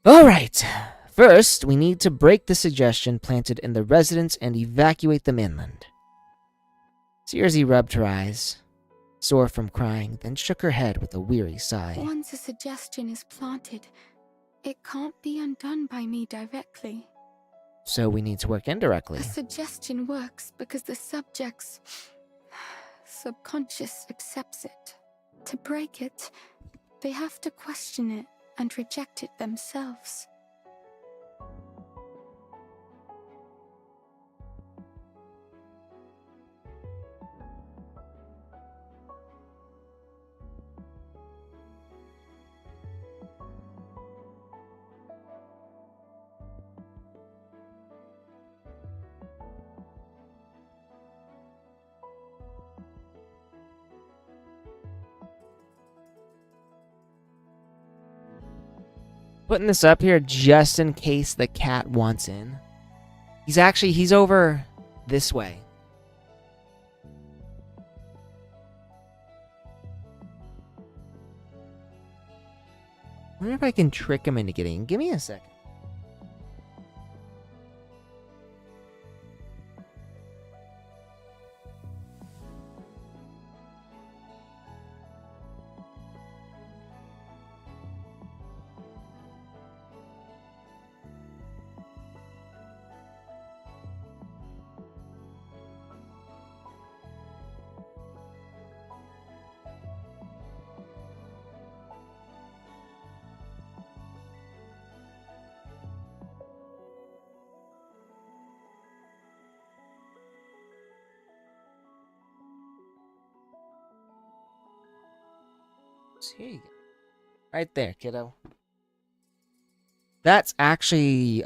Alright. First, we need to break the suggestion planted in the residents and evacuate them inland. Circe rubbed her eyes, sore from crying, then shook her head with a weary sigh. Once a suggestion is planted, it can't be undone by me directly. So we need to work indirectly. A suggestion works because the subject's subconscious accepts it. To break it, they have to question it and reject it themselves. Putting this up here just in case the cat wants in. He's over this way. I wonder if I can trick him into getting in. Give me a second. Here you go. Right there, kiddo. That's actually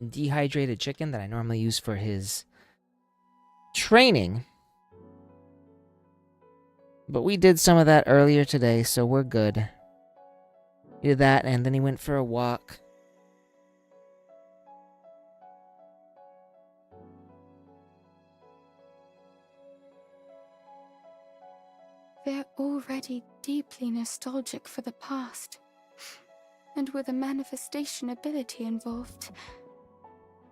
dehydrated chicken that I normally use for his training. But we did some of that earlier today, so we're good. He did that, and then he went for a walk. They're already deeply nostalgic for the past. And with a manifestation ability involved,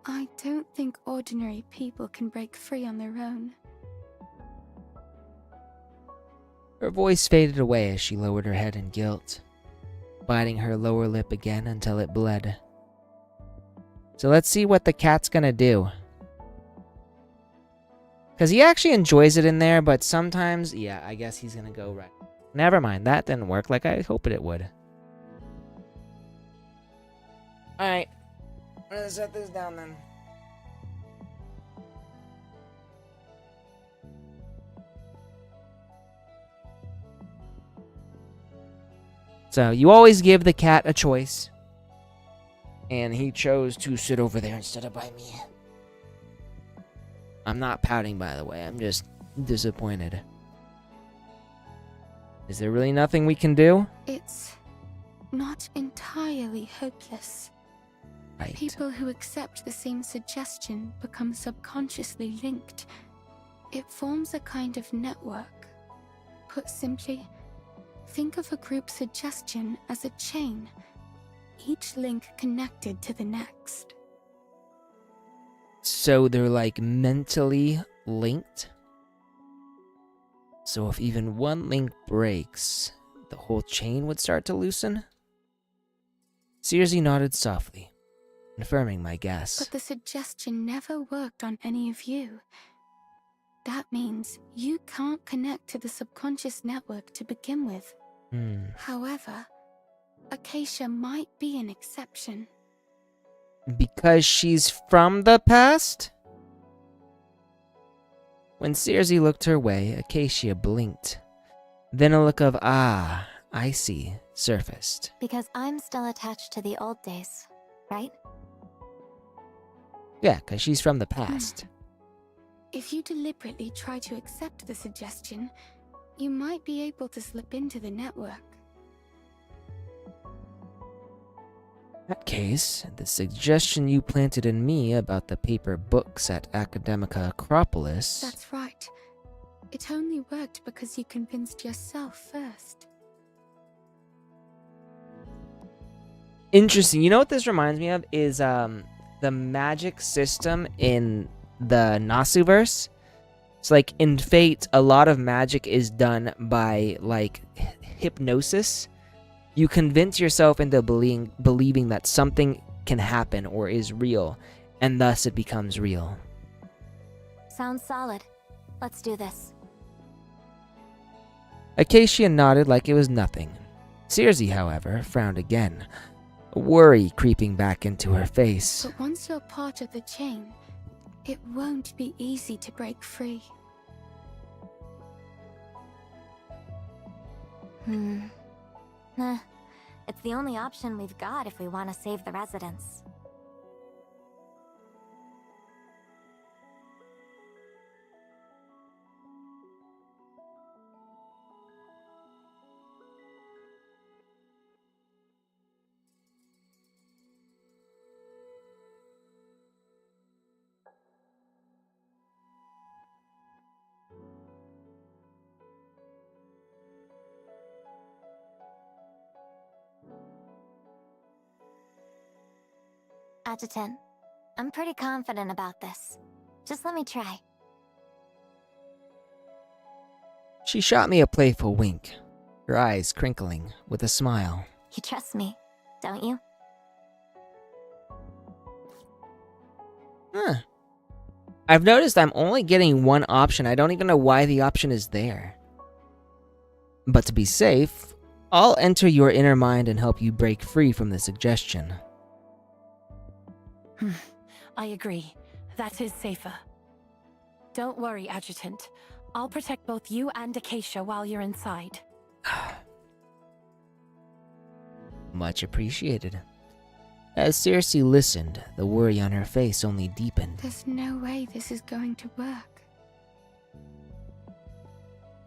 I don't think ordinary people can break free on their own. Her voice faded away as she lowered her head in guilt, biting her lower lip again until it bled. So let's see what the cat's gonna do. Because he actually enjoys it in there, but sometimes, yeah, I guess he's going to go right. Never mind, that didn't work like I hoped it would. Alright, I'm going to set this down then. So, you always give the cat a choice. And he chose to sit over there instead of by me. I'm not pouting, by the way. I'm just disappointed. Is there really nothing we can do? It's not entirely hopeless. Right. People who accept the same suggestion become subconsciously linked. It forms a kind of network. Put simply, think of a group suggestion as a chain, each link connected to the next. So they're like mentally linked? So if even one link breaks, the whole chain would start to loosen? Searsy nodded softly, confirming my guess. But the suggestion never worked on any of you. That means you can't connect to the subconscious network to begin with. However, Acacia might be an exception. Because she's from the past? When Searsy looked her way, Acacia blinked. Then a look of, I see, surfaced. Because I'm still attached to the old days, right? Yeah, because she's from the past. If you deliberately try to accept the suggestion, you might be able to slip into the network. In that case, the suggestion you planted in me about the paper books at Academica Acropolis... That's right. It only worked because you convinced yourself first. Interesting. You know what this reminds me of is the magic system in the Nasuverse. It's like in Fate, a lot of magic is done by like hypnosis. You convince yourself into believing that something can happen or is real, and thus it becomes real. Sounds solid. Let's do this. Acacia nodded like it was nothing. Searsy, however, frowned again, worry creeping back into her face. But once you're part of the chain, it won't be easy to break free. It's the only option we've got if we want to save the residents. Adjutant, I'm pretty confident about this. Just let me try. She shot me a playful wink, her eyes crinkling with a smile. You trust me, don't you? Huh. I've noticed I'm only getting one option. I don't even know why the option is there. But to be safe, I'll enter your inner mind and help you break free from the suggestion. I agree. That is safer. Don't worry, Adjutant. I'll protect both you and Acacia while you're inside. Much appreciated. As Searsy listened, the worry on her face only deepened. There's no way this is going to work.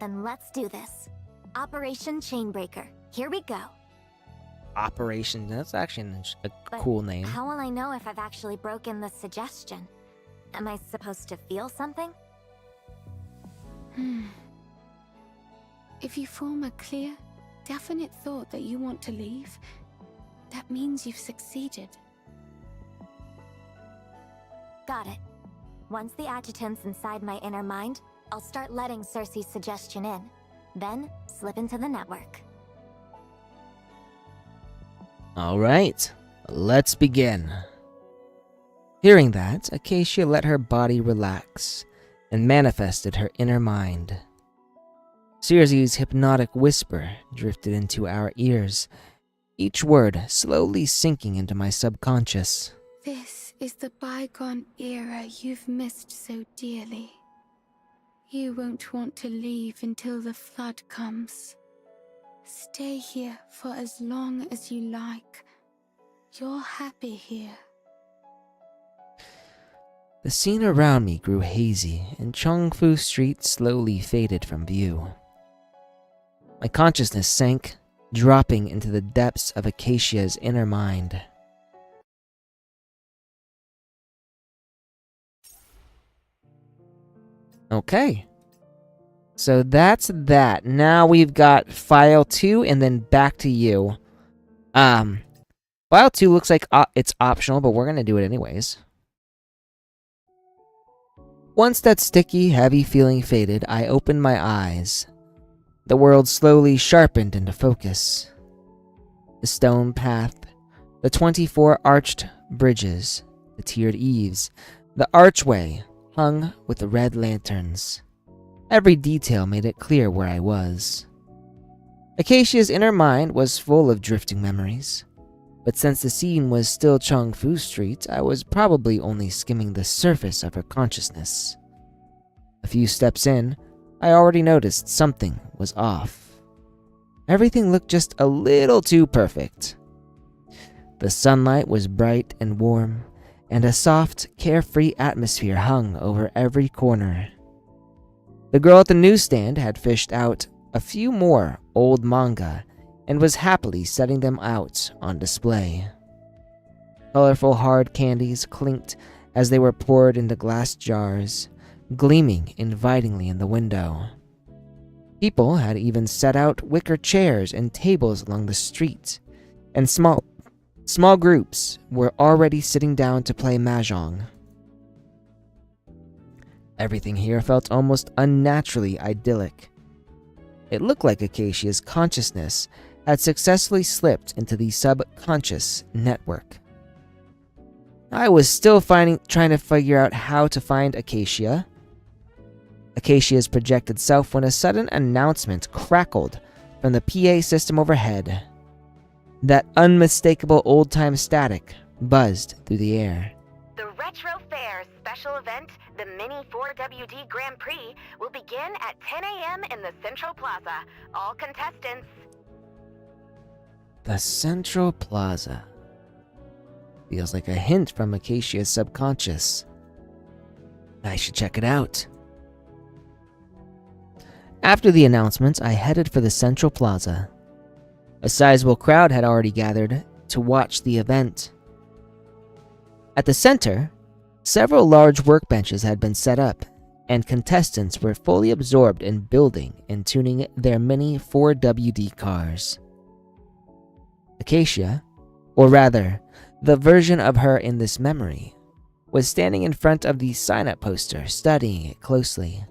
Then let's do this. Operation Chainbreaker. Here we go. Operation, that's actually a But cool name. How will I know if I've actually broken the suggestion? Am I supposed to feel something? If you form a clear, definite thought that you want to leave, that means you've succeeded. Got it. Once the adjutant's inside my inner mind, I'll start letting Cersei's suggestion in. Then, slip into the network. Alright, let's begin. Hearing that, Acacia let her body relax, and manifested her inner mind. Circe's hypnotic whisper drifted into our ears, each word slowly sinking into my subconscious. This is the bygone era you've missed so dearly. You won't want to leave until the flood comes. Stay here for as long as you like. You're happy here. The scene around me grew hazy, and Chongfu Street slowly faded from view. My consciousness sank, dropping into the depths of Acacia's inner mind. Okay. So that's that. Now we've got file 2 and then back to you. File 2 looks like it's optional, but we're going to do it anyways. Once that sticky, heavy feeling faded, I opened my eyes. The world slowly sharpened into focus. The stone path, the 24 arched bridges, the tiered eaves, the archway hung with the red lanterns. Every detail made it clear where I was. Acacia's inner mind was full of drifting memories, but since the scene was still Chongfu Street, I was probably only skimming the surface of her consciousness. A few steps in, I already noticed something was off. Everything looked just a little too perfect. The sunlight was bright and warm, and a soft, carefree atmosphere hung over every corner. The girl at the newsstand had fished out a few more old manga and was happily setting them out on display. Colorful hard candies clinked as they were poured into glass jars, gleaming invitingly in the window. People had even set out wicker chairs and tables along the street, and small groups were already sitting down to play mahjong. Everything here felt almost unnaturally idyllic. It looked like Acacia's consciousness had successfully slipped into the subconscious network. I was still trying to figure out how to find Acacia's projected self, when a sudden announcement crackled from the PA system overhead. That unmistakable old-time static buzzed through the air. The Retro Fair special event, the Mini 4WD Grand Prix, will begin at 10 a.m. in the Central Plaza. All contestants... The Central Plaza. Feels like a hint from Acacia's subconscious. I should check it out. After the announcement, I headed for the Central Plaza. A sizable crowd had already gathered to watch the event. At the center, several large workbenches had been set up, and contestants were fully absorbed in building and tuning their mini 4WD cars. Acacia, or rather, the version of her in this memory, was standing in front of the sign-up poster, studying it closely.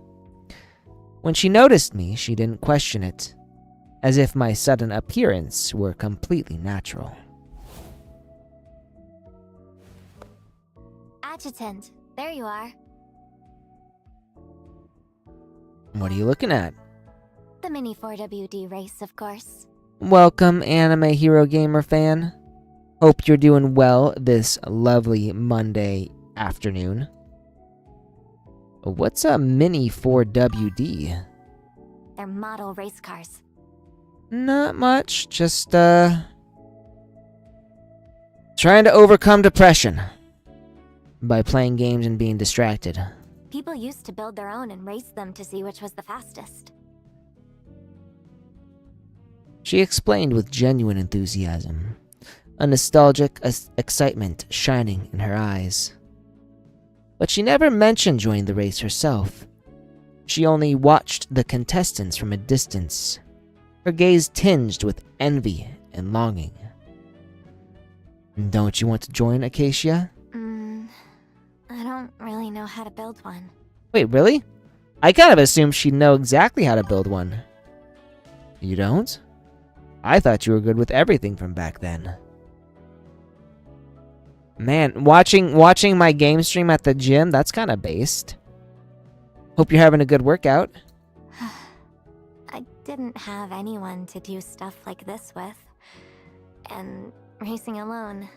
When she noticed me, she didn't question it, as if my sudden appearance were completely natural. Adjutant, there you are. What are you looking at? The Mini 4WD race, of course. Welcome, anime hero gamer fan. Hope you're doing well this lovely Monday afternoon. What's a Mini 4WD? They're model race cars. Not much, just trying to overcome depression by playing games and being distracted. People used to build their own and race them to see which was the fastest. She explained with genuine enthusiasm, a nostalgic excitement shining in her eyes. But she never mentioned joining the race herself. She only watched the contestants from a distance, her gaze tinged with envy and longing. Don't you want to join, Acacia? I don't really know how to build one. Wait, really? I kind of assumed she'd know exactly how to build one. You don't? I thought you were good with everything from back then. Man, watching my game stream at the gym, that's kind of based. Hope you're having a good workout. I didn't have anyone to do stuff like this with. And racing alone,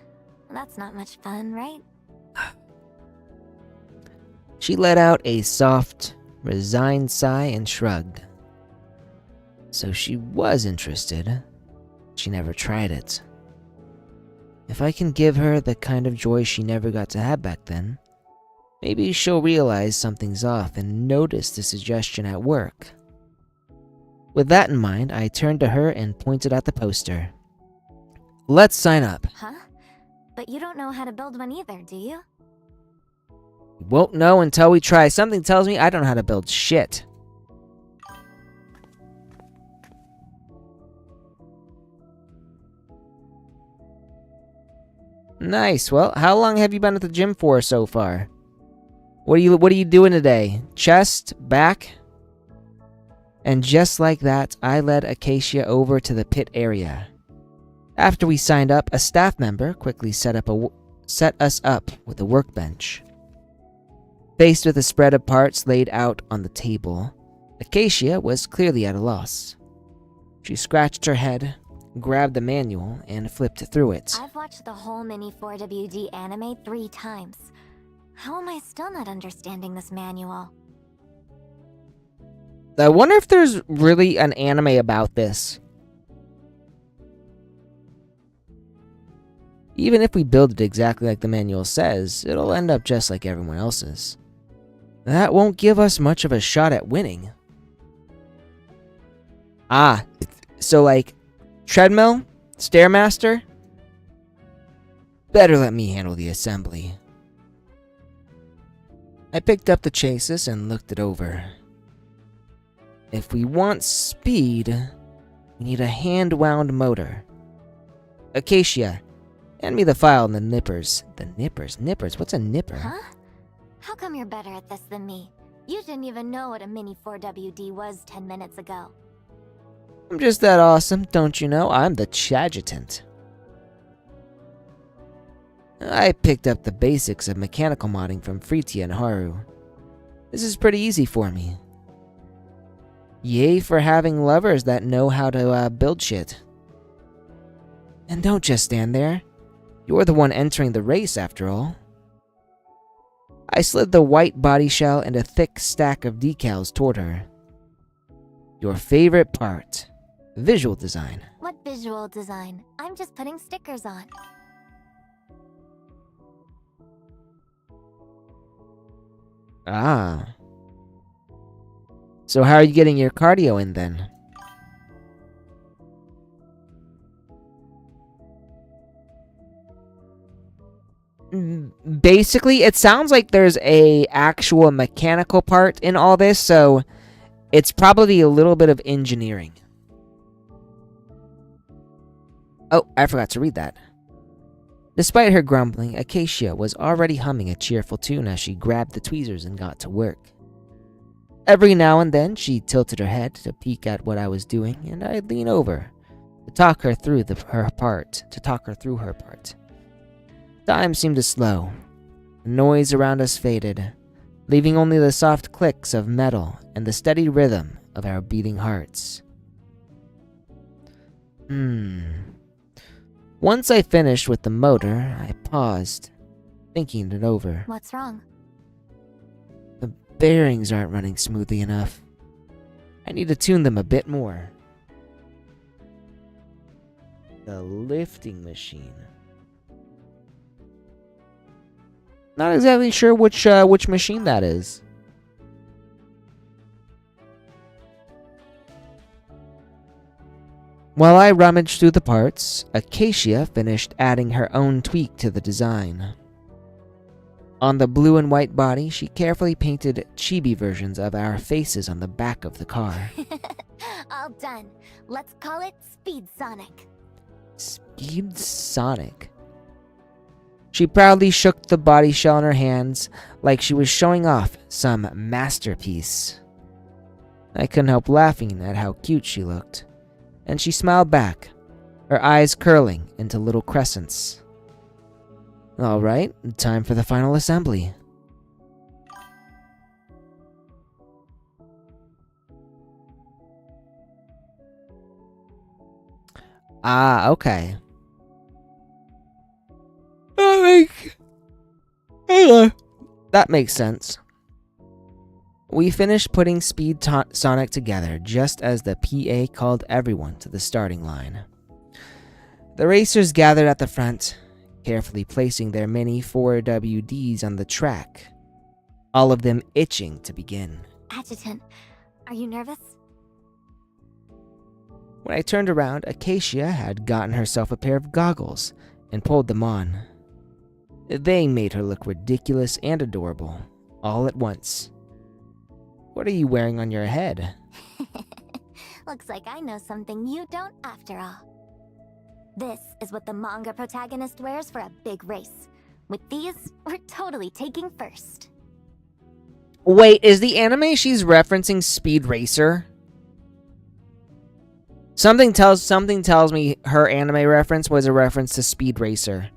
that's not much fun, right? She let out a soft, resigned sigh and shrugged. So she was interested. She never tried it. If I can give her the kind of joy she never got to have back then, maybe she'll realize something's off and notice the suggestion at work. With that in mind, I turned to her and pointed at the poster. Let's sign up. Huh? But you don't know how to build one either, do you? We won't know until we try. Something tells me I don't know how to build shit. Nice. Well, how long have you been at the gym for so far? What are you doing today? Chest? Back? And just like that, I led Acacia over to the pit area. After we signed up, a staff member quickly set us up with a workbench. Faced with a spread of parts laid out on the table, Acacia was clearly at a loss. She scratched her head, grabbed the manual, and flipped through it. I've watched the whole Mini 4WD anime 3 times. How am I still not understanding this manual? I wonder if there's really an anime about this. Even if we build it exactly like the manual says, it'll end up just like everyone else's. That won't give us much of a shot at winning. Ah, so like, treadmill? Stairmaster? Better let me handle the assembly. I picked up the chassis and looked it over. If we want speed, we need a hand-wound motor. Acacia, hand me the file and the nippers. The nippers? What's a nipper? Huh? How come you're better at this than me? You didn't even know what a Mini 4WD was 10 minutes ago. I'm just that awesome, don't you know? I'm the Chadjutant. I picked up the basics of mechanical modding from Freetia and Haru. This is pretty easy for me. Yay for having lovers that know how to build shit. And don't just stand there. You're the one entering the race, after all. I slid the white body shell and a thick stack of decals toward her. Your favorite part. Visual design. What visual design? I'm just putting stickers on. Ah. So how are you getting your cardio in then? Basically, it sounds like there's a actual mechanical part in all this, so it's probably a little bit of engineering. Oh, I forgot to read that. Despite her grumbling, Acacia was already humming a cheerful tune as she grabbed the tweezers and got to work. Every now and then, she tilted her head to peek at what I was doing, and I'd lean over to talk her through her part. Time seemed to slow. The noise around us faded, leaving only the soft clicks of metal and the steady rhythm of our beating hearts. Once I finished with the motor, I paused, thinking it over. What's wrong? The bearings aren't running smoothly enough. I need to tune them a bit more. The lifting machine. Not exactly sure which machine that is. While I rummaged through the parts, Acacia finished adding her own tweak to the design. On the blue and white body, she carefully painted chibi versions of our faces on the back of the car. All done. Let's call it Speed Sonic. Speed Sonic. She proudly shook the body shell in her hands like she was showing off some masterpiece. I couldn't help laughing at how cute she looked, and she smiled back, her eyes curling into little crescents. All right, time for the final assembly. Ah, okay. That makes sense. We finished putting Sonic together just as the PA called everyone to the starting line. The racers gathered at the front, carefully placing their mini 4WDs on the track, all of them itching to begin. Adjutant, are you nervous? When I turned around, Acacia had gotten herself a pair of goggles and pulled them on. They made her look ridiculous and adorable, all at once. What are you wearing on your head? Looks like I know something you don't after all. This is what the manga protagonist wears for a big race. With these, we're totally taking first. Wait, is the anime she's referencing Speed Racer? Something tells me her anime reference was a reference to Speed Racer.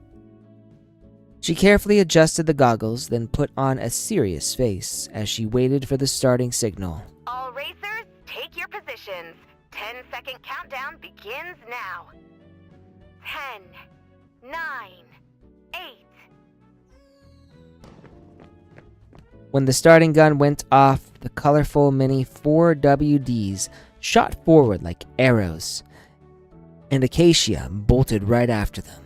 She carefully adjusted the goggles, then put on a serious face as she waited for the starting signal. All racers, take your positions. 10-second countdown begins now. 10, 9, 8. When the starting gun went off, the colorful mini 4WDs shot forward like arrows, and Acacia bolted right after them.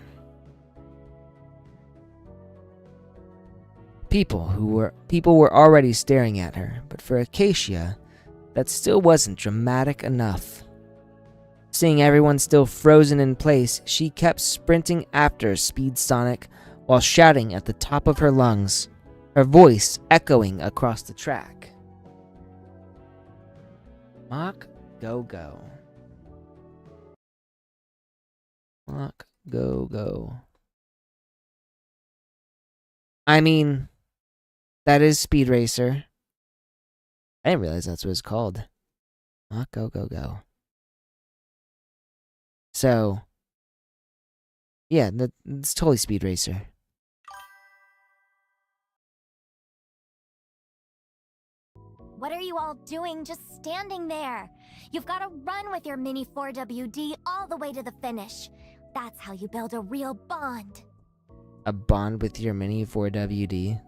People were already staring at her, but for Acacia, that still wasn't dramatic enough. Seeing everyone still frozen in place, she kept sprinting after Speed Sonic while shouting at the top of her lungs, her voice echoing across the track. Mach go go. Mach go go. I mean, that is Speed Racer. I didn't realize that's what it's called. Mach go go go. So, yeah, it's totally Speed Racer. What are you all doing just standing there? You've got to run with your mini 4WD all the way to the finish. That's how you build a real bond. A bond with your mini 4WD?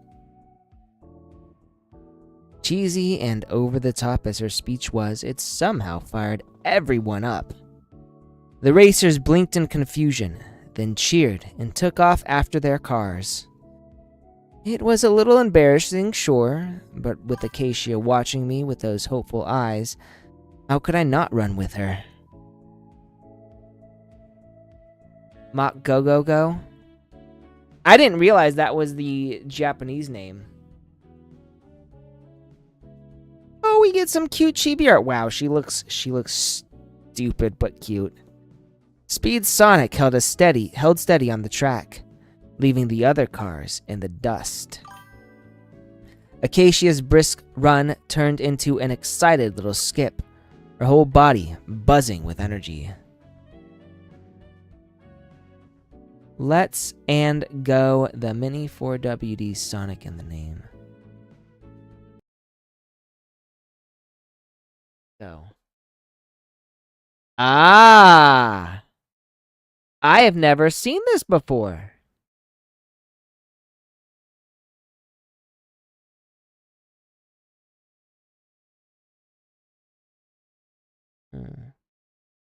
Cheesy and over the top as her speech was, it somehow fired everyone up. The racers blinked in confusion, then cheered and took off after their cars. It was a little embarrassing, sure, but with Acacia watching me with those hopeful eyes, how could I not run with her? Mach go go go? I didn't realize that was the Japanese name. Oh, we get some cute chibi art. Wow, she looks stupid but cute. Speed Sonic held steady on the track, leaving the other cars in the dust. Acacia's brisk run turned into an excited little skip, her whole body buzzing with energy. Let's and go the mini 4WD Sonic in the name. Go. Ah! I have never seen this before.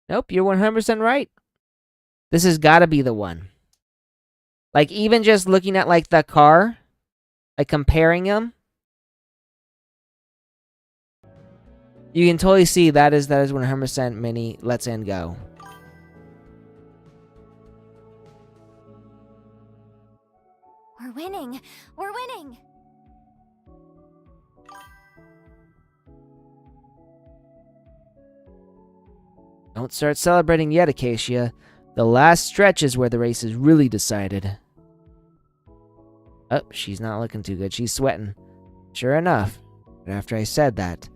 Nope, you're 100% right. This has got to be the one. Like, even just looking at, like, the car, like, comparing them, you can totally see that is 100% mini Let's End Go. We're winning! We're winning! Don't start celebrating yet, Acacia. The last stretch is where the race is really decided. Oh, she's not looking too good. She's sweating. Sure enough, but after I said that,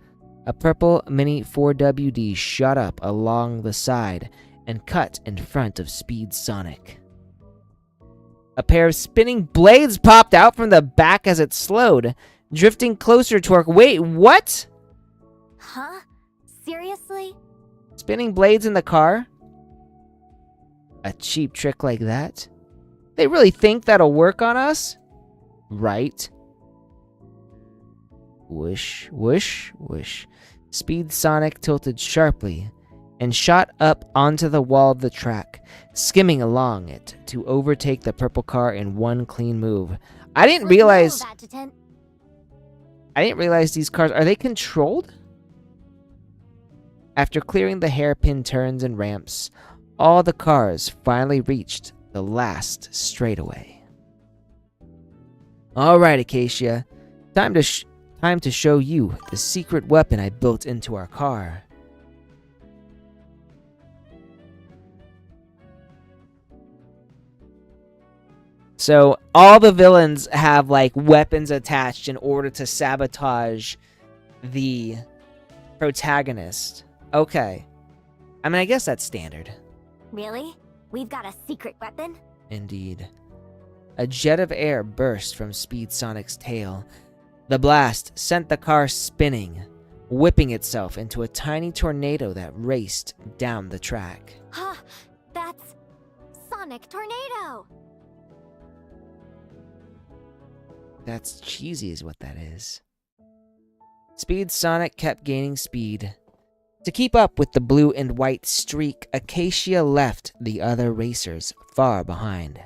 a purple mini 4WD shot up along the side and cut in front of Speed Sonic. A pair of spinning blades popped out from the back as it slowed, drifting closer to her. Wait, what? Huh? Seriously? Spinning blades in the car? A cheap trick like that? They really think that'll work on us? Right? Whoosh, whoosh, whoosh. Speed Sonic tilted sharply and shot up onto the wall of the track, skimming along it to overtake the purple car in one clean move. I didn't realize these cars, are they controlled? After clearing the hairpin turns and ramps, all the cars finally reached the last straightaway. Alright, Acacia. Time to show you the secret weapon I built into our car. So, all the villains have, like, weapons attached in order to sabotage the protagonist. Okay. I mean, I guess that's standard. Really? We've got a secret weapon? Indeed. A jet of air burst from Speed Sonic's tail. The blast sent the car spinning, whipping itself into a tiny tornado that raced down the track. Huh, that's Sonic Tornado! That's cheesy is what that is. Speed Sonic kept gaining speed. To keep up with the blue and white streak, Acacia left the other racers far behind.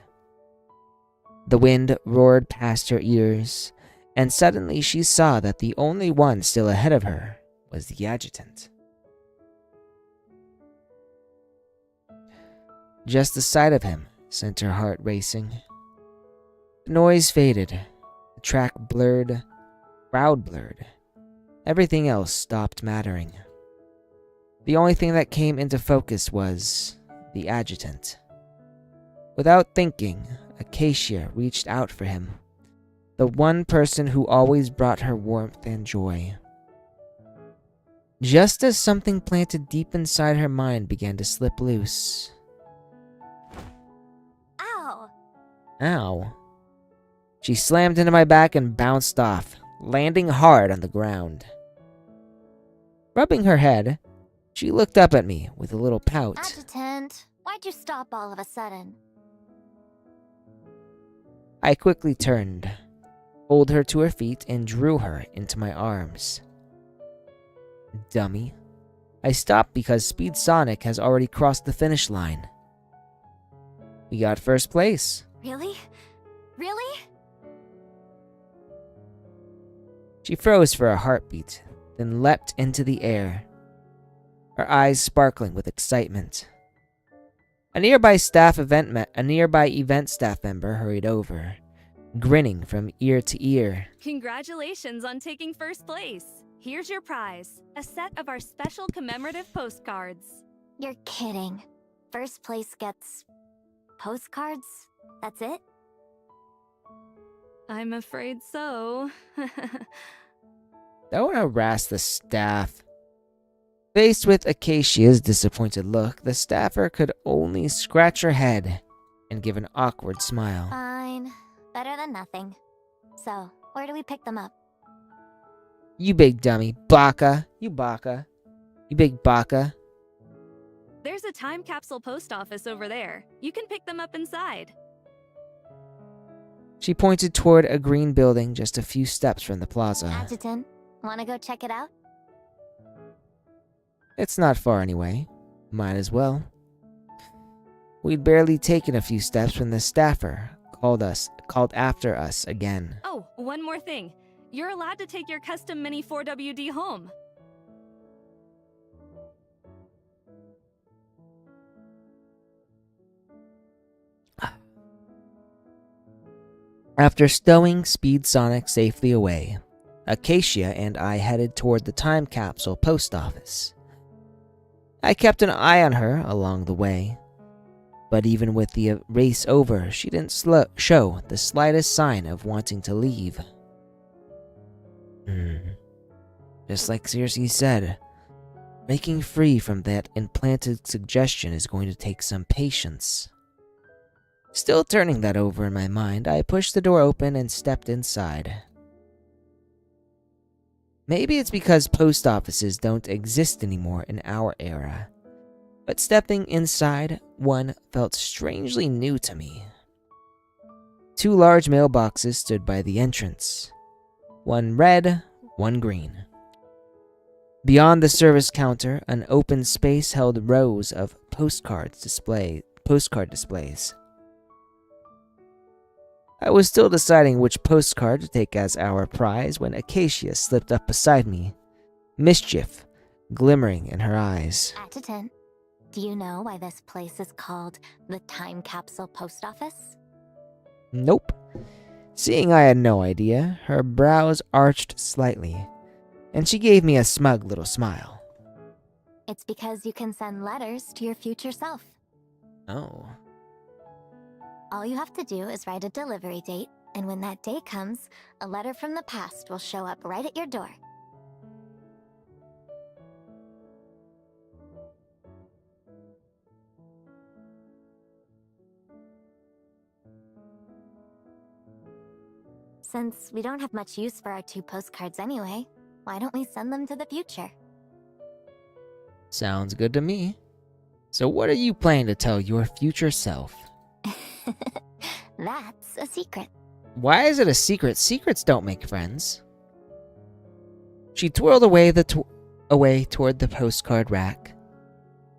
The wind roared past her ears, and suddenly she saw that the only one still ahead of her was the adjutant. Just the sight of him sent her heart racing. The noise faded, the track blurred, crowd blurred. Everything else stopped mattering. The only thing that came into focus was the adjutant. Without thinking, Acacia reached out for him, the one person who always brought her warmth and joy. Just as something planted deep inside her mind began to slip loose. Ow! Ow. She slammed into my back and bounced off, landing hard on the ground. Rubbing her head, she looked up at me with a little pout. Adjutant, why'd you stop all of a sudden? I quickly turned, pulled her to her feet, and drew her into my arms. Dummy. I stopped because Speed Sonic has already crossed the finish line. We got first place. Really? Really? She froze for a heartbeat, then leapt into the air, her eyes sparkling with excitement. A nearby event staff member hurried over, grinning from ear to ear. Congratulations on taking first place. Here's your prize, a set of our special commemorative postcards. You're kidding. First place gets postcards? That's it? I'm afraid so. Don't harass the staff. Faced with Acacia's disappointed look, the staffer could only scratch her head and give an awkward smile. Fine. Better than nothing. So, where do we pick them up? You big dummy. Baka. You baka. You big baka. There's a time capsule post office over there. You can pick them up inside. She pointed toward a green building just a few steps from the plaza. Adjutant, wanna go check it out? It's not far anyway. Might as well. We'd barely taken a few steps when the staffer called after us again. Oh, one more thing. You're allowed to take your custom Mini 4WD home. After stowing Speed Sonic safely away, Acacia and I headed toward the time capsule post office. I kept an eye on her along the way, but even with the race over, she didn't show the slightest sign of wanting to leave. Just like Circe said, making free from that implanted suggestion is going to take some patience. Still turning that over in my mind, I pushed the door open and stepped inside. Maybe it's because post offices don't exist anymore in our era, but stepping inside one felt strangely new to me. 2 large mailboxes stood by the entrance. One red, one green. Beyond the service counter, an open space held rows of postcard displays. I was still deciding which postcard to take as our prize when Acacia slipped up beside me, mischief glimmering in her eyes. Adjutant, do you know why this place is called the Time Capsule Post Office? Nope. Seeing I had no idea, her brows arched slightly, and she gave me a smug little smile. It's because you can send letters to your future self. Oh. All you have to do is write a delivery date, and when that day comes, a letter from the past will show up right at your door. Since we don't have much use for our 2 postcards anyway, why don't we send them to the future? Sounds good to me. So what are you planning to tell your future self? That's a secret. Why is it a secret? Secrets don't make friends. She twirled away toward the postcard rack.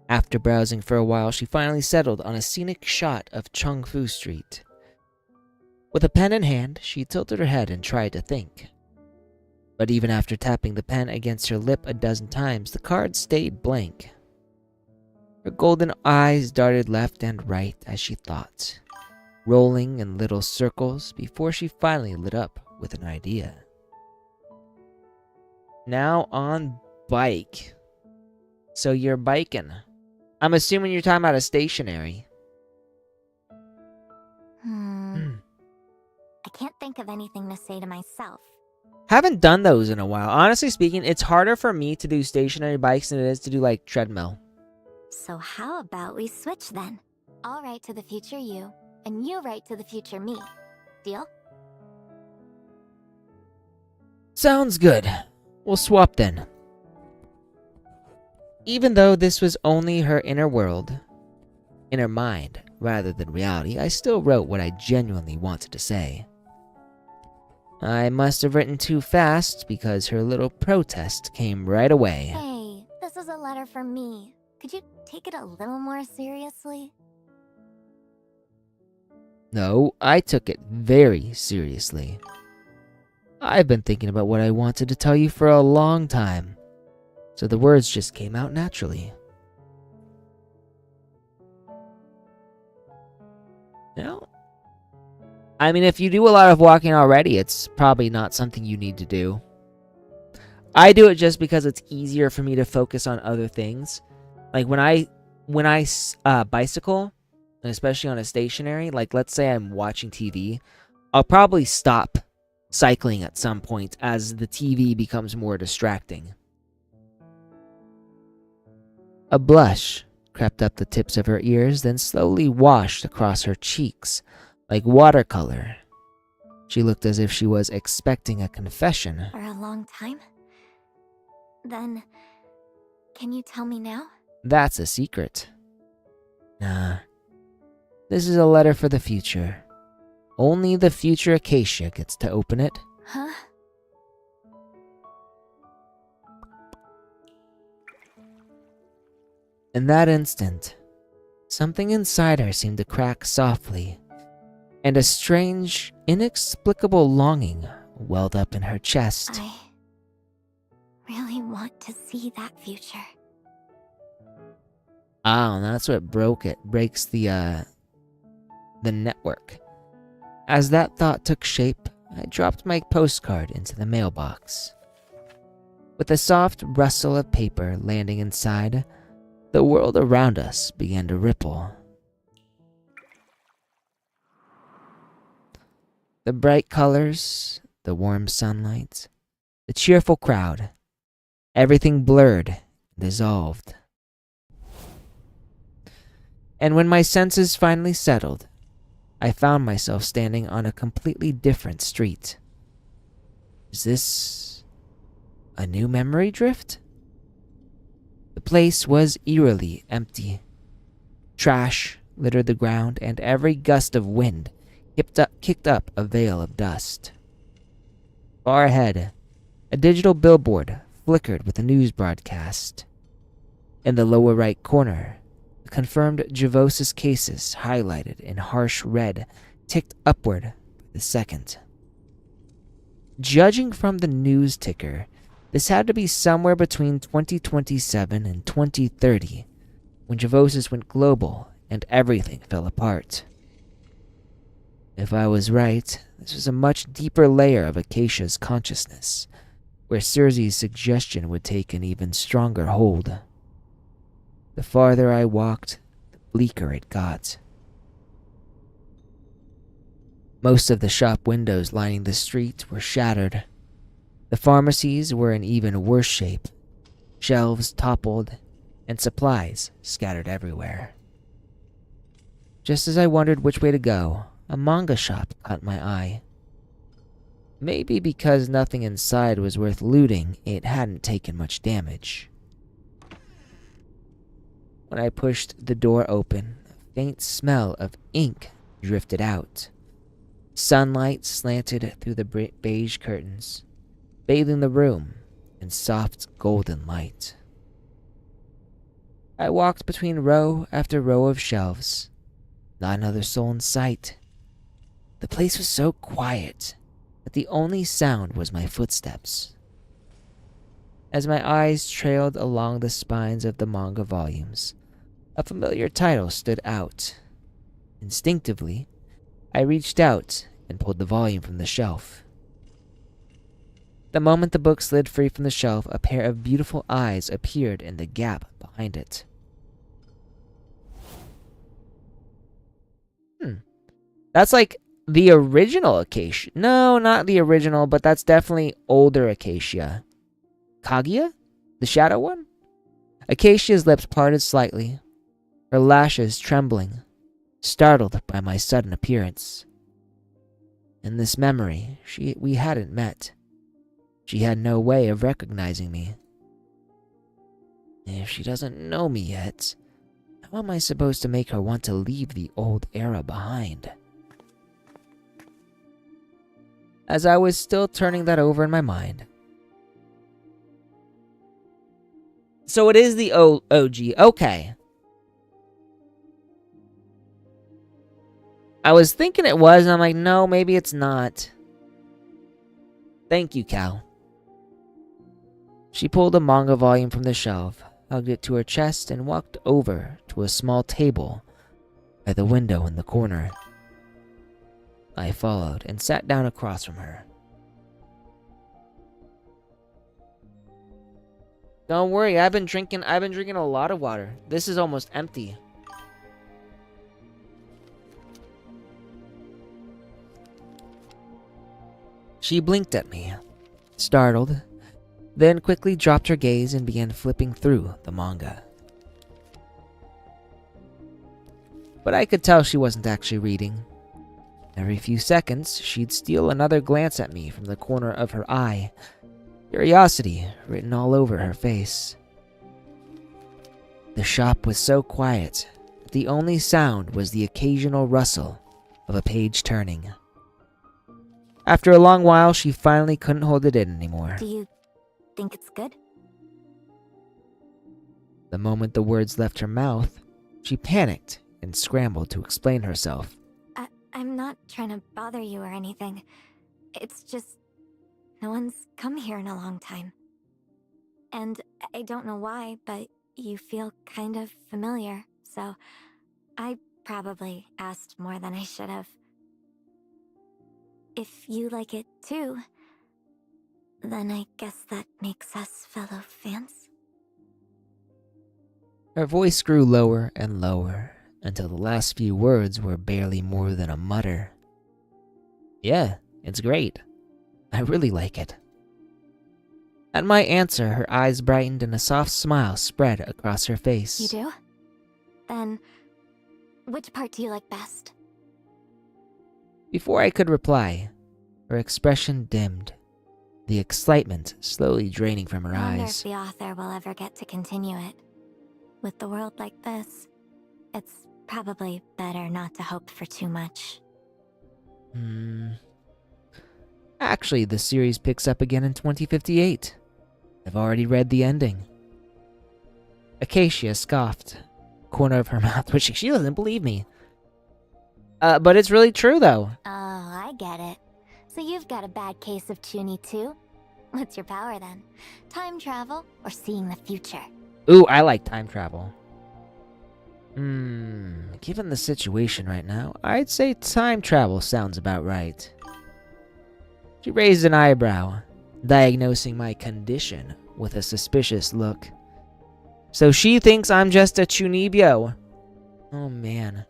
After browsing for a while, she finally settled on a scenic shot of Chung Fu Street. With a pen in hand, she tilted her head and tried to think. But even after tapping the pen against her lip a dozen times, the card stayed blank. Her golden eyes darted left and right as she thought, rolling in little circles before she finally lit up with an idea. Now on bike. So you're biking. I'm assuming you're talking about a stationary. I can't think of anything to say to myself. Haven't done those in a while. Honestly speaking, it's harder for me to do stationary bikes than it is to do like treadmill. So how about we switch then? I'll write to the future you, and you write to the future me. Deal? Sounds good. We'll swap then. Even though this was only her inner world, inner mind, rather than reality, I still wrote what I genuinely wanted to say. I must have written too fast because her little protest came right away. Hey, this is a letter from me. Could you take it a little more seriously? No, I took it very seriously. I've been thinking about what I wanted to tell you for a long time, so the words just came out naturally. No. I mean, if you do a lot of walking already, it's probably not something you need to do. I do it just because it's easier for me to focus on other things. Like when I bicycle, and especially on a stationary, like let's say I'm watching TV, I'll probably stop cycling at some point as the TV becomes more distracting. A blush crept up the tips of her ears, then slowly washed across her cheeks like watercolor. She looked as if she was expecting a confession. For a long time? Then, can you tell me now? That's a secret. Nah. This is a letter for the future. Only the future Acacia gets to open it. Huh? In that instant, something inside her seemed to crack softly, and a strange, inexplicable longing welled up in her chest. I really want to see that future. Ah, and that's what breaks the network. As that thought took shape, I dropped my postcard into the mailbox. With a soft rustle of paper landing inside, the world around us began to ripple. The bright colors, the warm sunlight, the cheerful crowd, everything blurred and dissolved. And when my senses finally settled, I found myself standing on a completely different street. Is this a new memory drift? The place was eerily empty. Trash littered the ground, and every gust of wind kicked up a veil of dust. Far ahead, a digital billboard flickered with a news broadcast. In the lower right corner, the confirmed Javosis cases highlighted in harsh red ticked upward by the second. Judging from the news ticker, this had to be somewhere between 2027 and 2030, when Javosis went global and everything fell apart. If I was right, this was a much deeper layer of Acacia's consciousness, where Circe's suggestion would take an even stronger hold. The farther I walked, the bleaker it got. Most of the shop windows lining the street were shattered. The pharmacies were in even worse shape, shelves toppled, and supplies scattered everywhere. Just as I wondered which way to go, a manga shop caught my eye. Maybe because nothing inside was worth looting, it hadn't taken much damage. When I pushed the door open, a faint smell of ink drifted out. Sunlight slanted through the beige curtains, bathing the room in soft golden light. I walked between row after row of shelves. Not another soul in sight. The place was so quiet that the only sound was my footsteps. As my eyes trailed along the spines of the manga volumes, a familiar title stood out. Instinctively, I reached out and pulled the volume from the shelf. The moment the book slid free from the shelf, a pair of beautiful eyes appeared in the gap behind it. That's like the original Acacia. No, not the original, but that's definitely older Acacia. Kaguya? The shadow one? Acacia's lips parted slightly, her lashes trembling, startled by my sudden appearance. In this memory, we hadn't met. She had no way of recognizing me. If she doesn't know me yet, how am I supposed to make her want to leave the old era behind? As I was still turning that over in my mind. So it is the OG. Okay. I was thinking it was, and I'm like, no, maybe it's not. Thank you, Cal. She pulled a manga volume from the shelf, hugged it to her chest, and walked over to a small table by the window in the corner. I followed and sat down across from her. Don't worry, I've been drinking a lot of water. This is almost empty. She blinked at me, startled, then quickly dropped her gaze and began flipping through the manga. But I could tell she wasn't actually reading. Every few seconds, she'd steal another glance at me from the corner of her eye, curiosity written all over her face. The shop was so quiet that the only sound was the occasional rustle of a page turning. After a long while, she finally couldn't hold it in anymore. Do you think it's good? The moment the words left her mouth, she panicked and scrambled to explain herself. I'm not trying to bother you or anything. It's just no one's come here in a long time. And I don't know why, but you feel kind of familiar, so I probably asked more than I should have. If you like it too, then I guess that makes us fellow fans. Her voice grew lower and lower, until the last few words were barely more than a mutter. Yeah, it's great. I really like it. At my answer, her eyes brightened and a soft smile spread across her face. You do? Then, which part do you like best? Before I could reply, her expression dimmed, the excitement slowly draining from her I wonder eyes. if the author will ever get to continue it. With the world like this, it's Probably better not to hope for too much. Actually, the series picks up again in 2058. I've already read the ending. Acacia scoffed, corner of her mouth, which she doesn't believe me. But it's really true, though. Oh, I get it. So you've got a bad case of Chuny too? What's your power then? Time travel or seeing the future? Ooh, I like time travel. Given the situation right now, I'd say time travel sounds about right. She raised an eyebrow, diagnosing my condition with a suspicious look. So she thinks I'm just a Chunibyo. Oh man.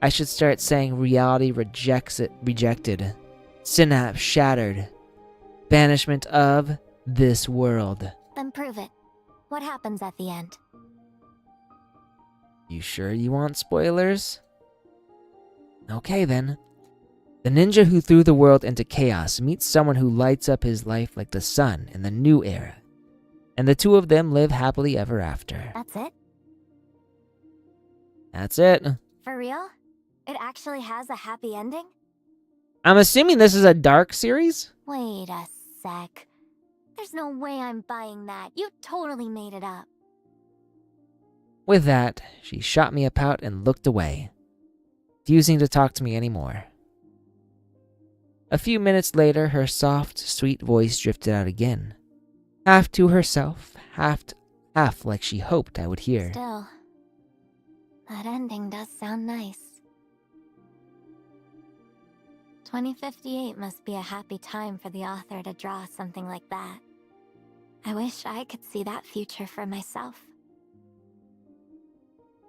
I should start saying reality rejected. Synapse shattered. Banishment of this world. Then prove it. What happens at the end? You sure you want spoilers? Okay then. The ninja who threw the world into chaos meets someone who lights up his life like the sun in the new era. And the two of them live happily ever after. That's it? That's it. For real? It actually has a happy ending? I'm assuming this is a dark series? Wait a sec. There's no way I'm buying that. You totally made it up. With that, she shot me a pout and looked away, refusing to talk to me anymore. A few minutes later, her soft, sweet voice drifted out again, half to herself, half like she hoped I would hear. Still, that ending does sound nice. 2058 must be a happy time for the author to draw something like that. I wish I could see that future for myself.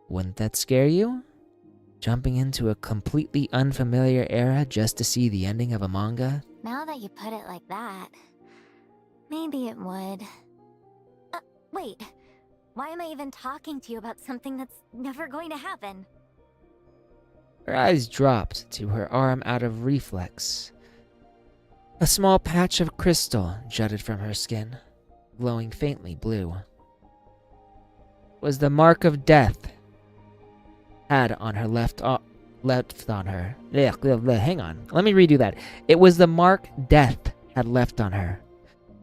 Wouldn't that scare you? Jumping into a completely unfamiliar era just to see the ending of a manga? Now that you put it like that, maybe it would. Wait. Why am I even talking to you about something that's never going to happen? Her eyes dropped to her arm out of reflex. A small patch of crystal jutted from her skin, glowing faintly blue. It was the mark of death had on her left on her. Hang on. Let me redo that. It was the mark death had left on her.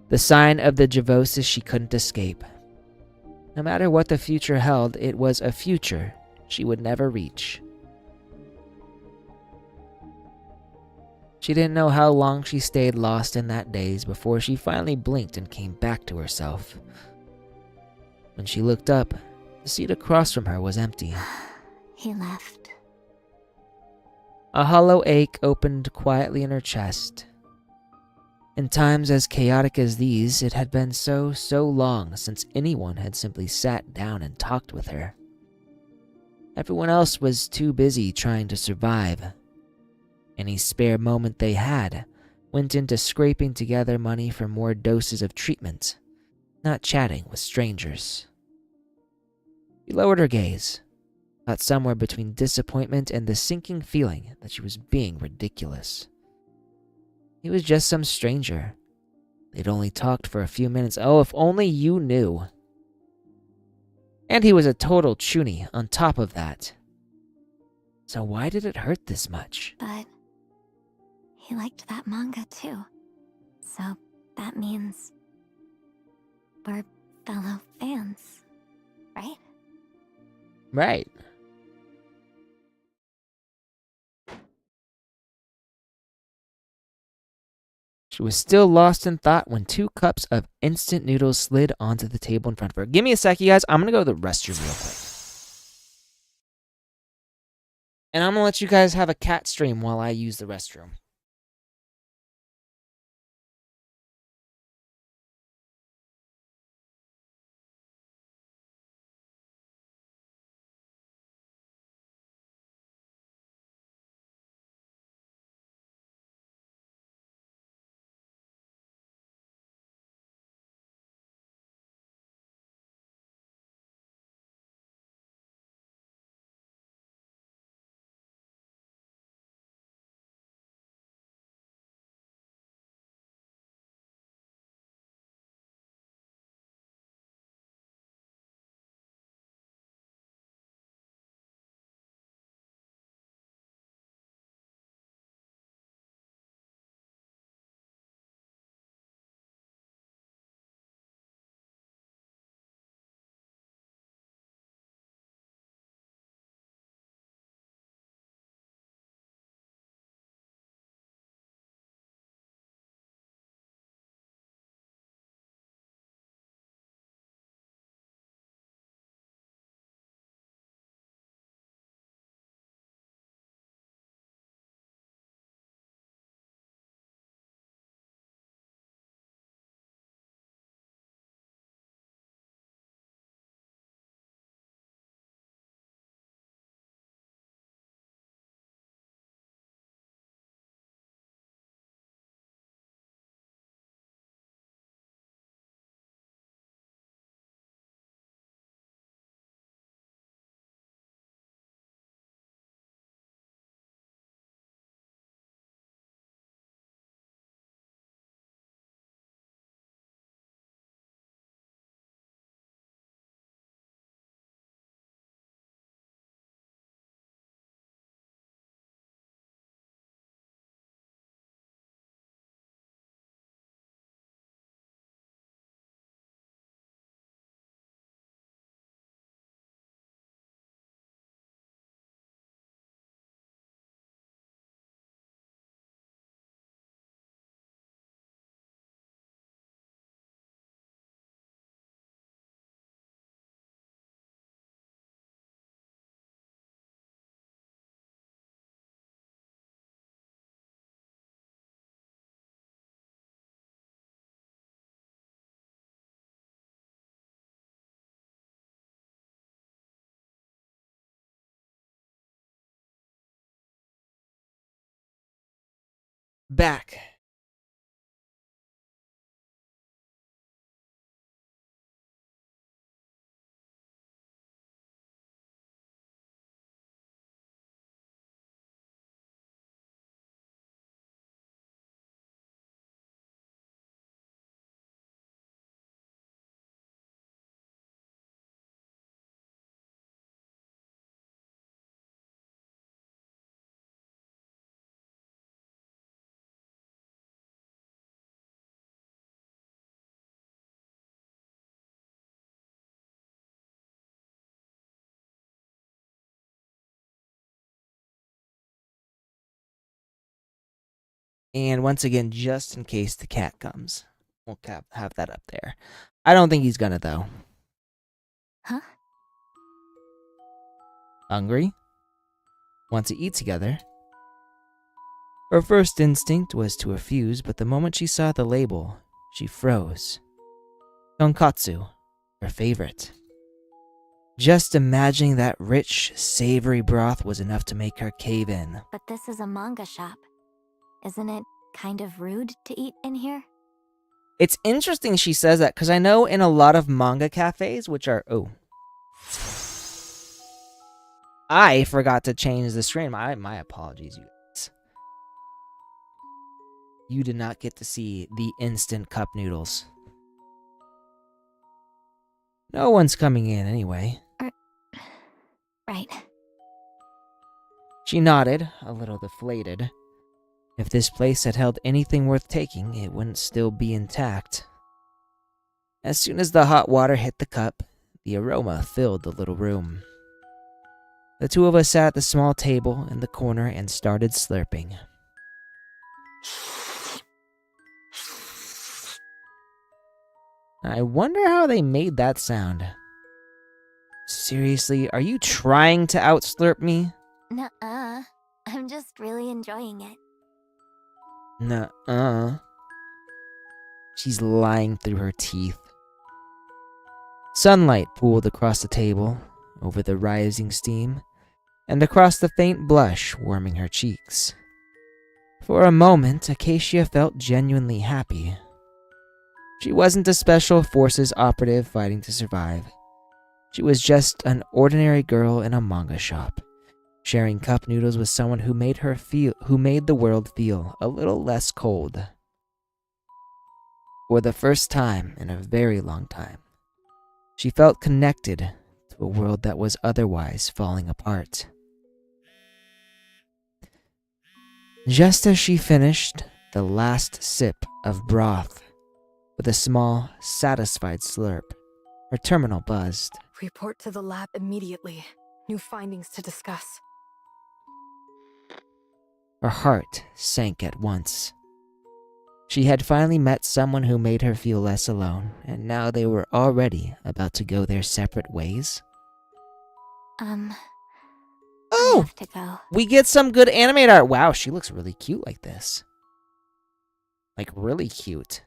The sign of the Javosis she couldn't escape. No matter what the future held, it was a future she would never reach. She didn't know how long she stayed lost in that daze before she finally blinked and came back to herself. When she looked up, the seat across from her was empty. He left. A hollow ache opened quietly in her chest. In times as chaotic as these, it had been so long since anyone had simply sat down and talked with her. Everyone else was too busy trying to survive. Any spare moment they had went into scraping together money for more doses of treatment, not chatting with strangers. She lowered her gaze, caught somewhere between disappointment and the sinking feeling that she was being ridiculous. He was just some stranger. They'd only talked for a few minutes. Oh, if only you knew. And he was a total chuny on top of that. So why did it hurt this much? But he liked that manga too. So that means we're fellow fans, right? Right. She was still lost in thought when 2 cups of instant noodles slid onto the table in front of her. Give me a sec, you guys. I'm gonna go to the restroom real quick. And I'm gonna let you guys have a cat stream while I use the restroom. back. And once again, just in case the cat comes, we'll have that up there. I don't think he's gonna, though. Huh? Hungry? Want to eat together? Her first instinct was to refuse, but the moment she saw the label, she froze. Tonkatsu, her favorite. Just imagining that rich, savory broth was enough to make her cave in. But this is a manga shop. Isn't it kind of rude to eat in here? It's interesting she says that, because I know in a lot of manga cafes, which are... Oh. I forgot to change the stream. My apologies, you guys. You did not get to see the instant cup noodles. No one's coming in anyway. Right. She nodded, a little deflated. If this place had held anything worth taking, it wouldn't still be intact. As soon as the hot water hit the cup, the aroma filled the little room. The two of us sat at the small table in the corner and started slurping. I wonder how they made that sound. Seriously, are you trying to outslurp me? Nuh-uh. I'm just really enjoying it. Nuh-uh. She's lying through her teeth. Sunlight pooled across the table, over the rising steam, and across the faint blush warming her cheeks. For a moment, Acacia felt genuinely happy. She wasn't a special forces operative fighting to survive. She was just an ordinary girl in a manga shop, sharing cup noodles with someone who made the world feel a little less cold. For the first time in a very long time, she felt connected to a world that was otherwise falling apart. Just as she finished the last sip of broth, with a small, satisfied slurp, her terminal buzzed. Report to the lab immediately. New findings to discuss. Her heart sank at once. She had finally met someone who made her feel less alone, and now they were already about to go their separate ways. I Oh! have to go. We get some good animated art. Wow, she looks really cute like this. Like, really cute.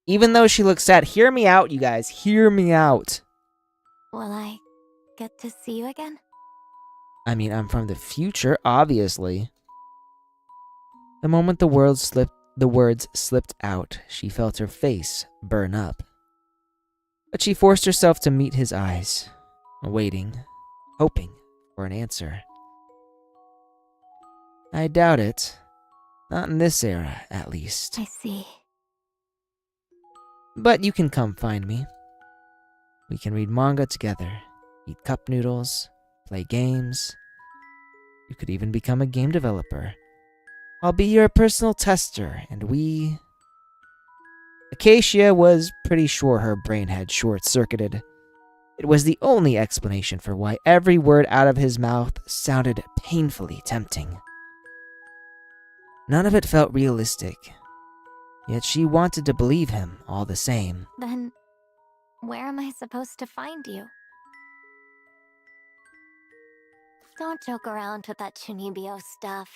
Even though she looks sad. Hear me out, you guys. Hear me out. Will I get to see you again? I mean, I'm from the future, obviously. The moment the words slipped out, she felt her face burn up. But she forced herself to meet his eyes, waiting, hoping for an answer. I doubt it. Not in this era, at least. I see. But you can come find me. We can read manga together, eat cup noodles, play games. You could even become a game developer. I'll be your personal tester, and we... Acacia was pretty sure her brain had short-circuited. It was the only explanation for why every word out of his mouth sounded painfully tempting. None of it felt realistic, yet she wanted to believe him all the same. Then, where am I supposed to find you? Don't joke around with that Chunibyo stuff.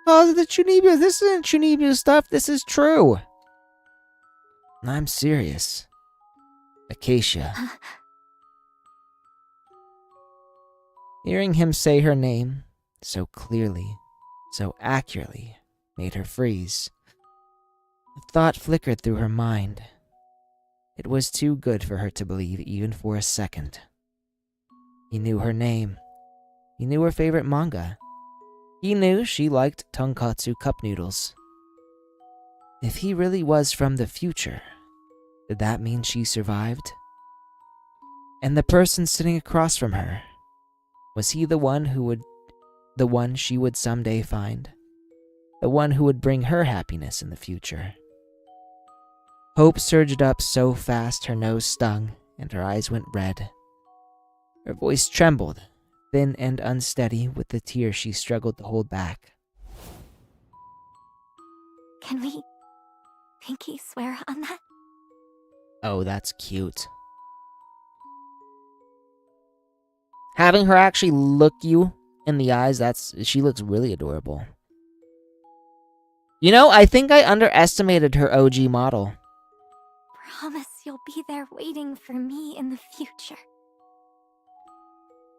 Oh, the Chunibyo. This isn't Chunibyo stuff. This is true. I'm serious. Acacia. Hearing him say her name so clearly so accurately made her freeze. A thought flickered through her mind. It was too good for her to believe even for a second. He knew her name. He knew her favorite manga. He knew she liked tonkatsu cup noodles. If he really was from the future, did that mean she survived? And the person sitting across from her, was he the one she would someday find? The one who would bring her happiness in the future? Hope surged up so fast her nose stung and her eyes went red. Her voice trembled, thin and unsteady with the tears she struggled to hold back. Can we pinky swear on that? Oh, that's cute. Having her actually look you in the eyes, she looks really adorable. You know, I think I underestimated her OG model. Promise you'll be there waiting for me in the future.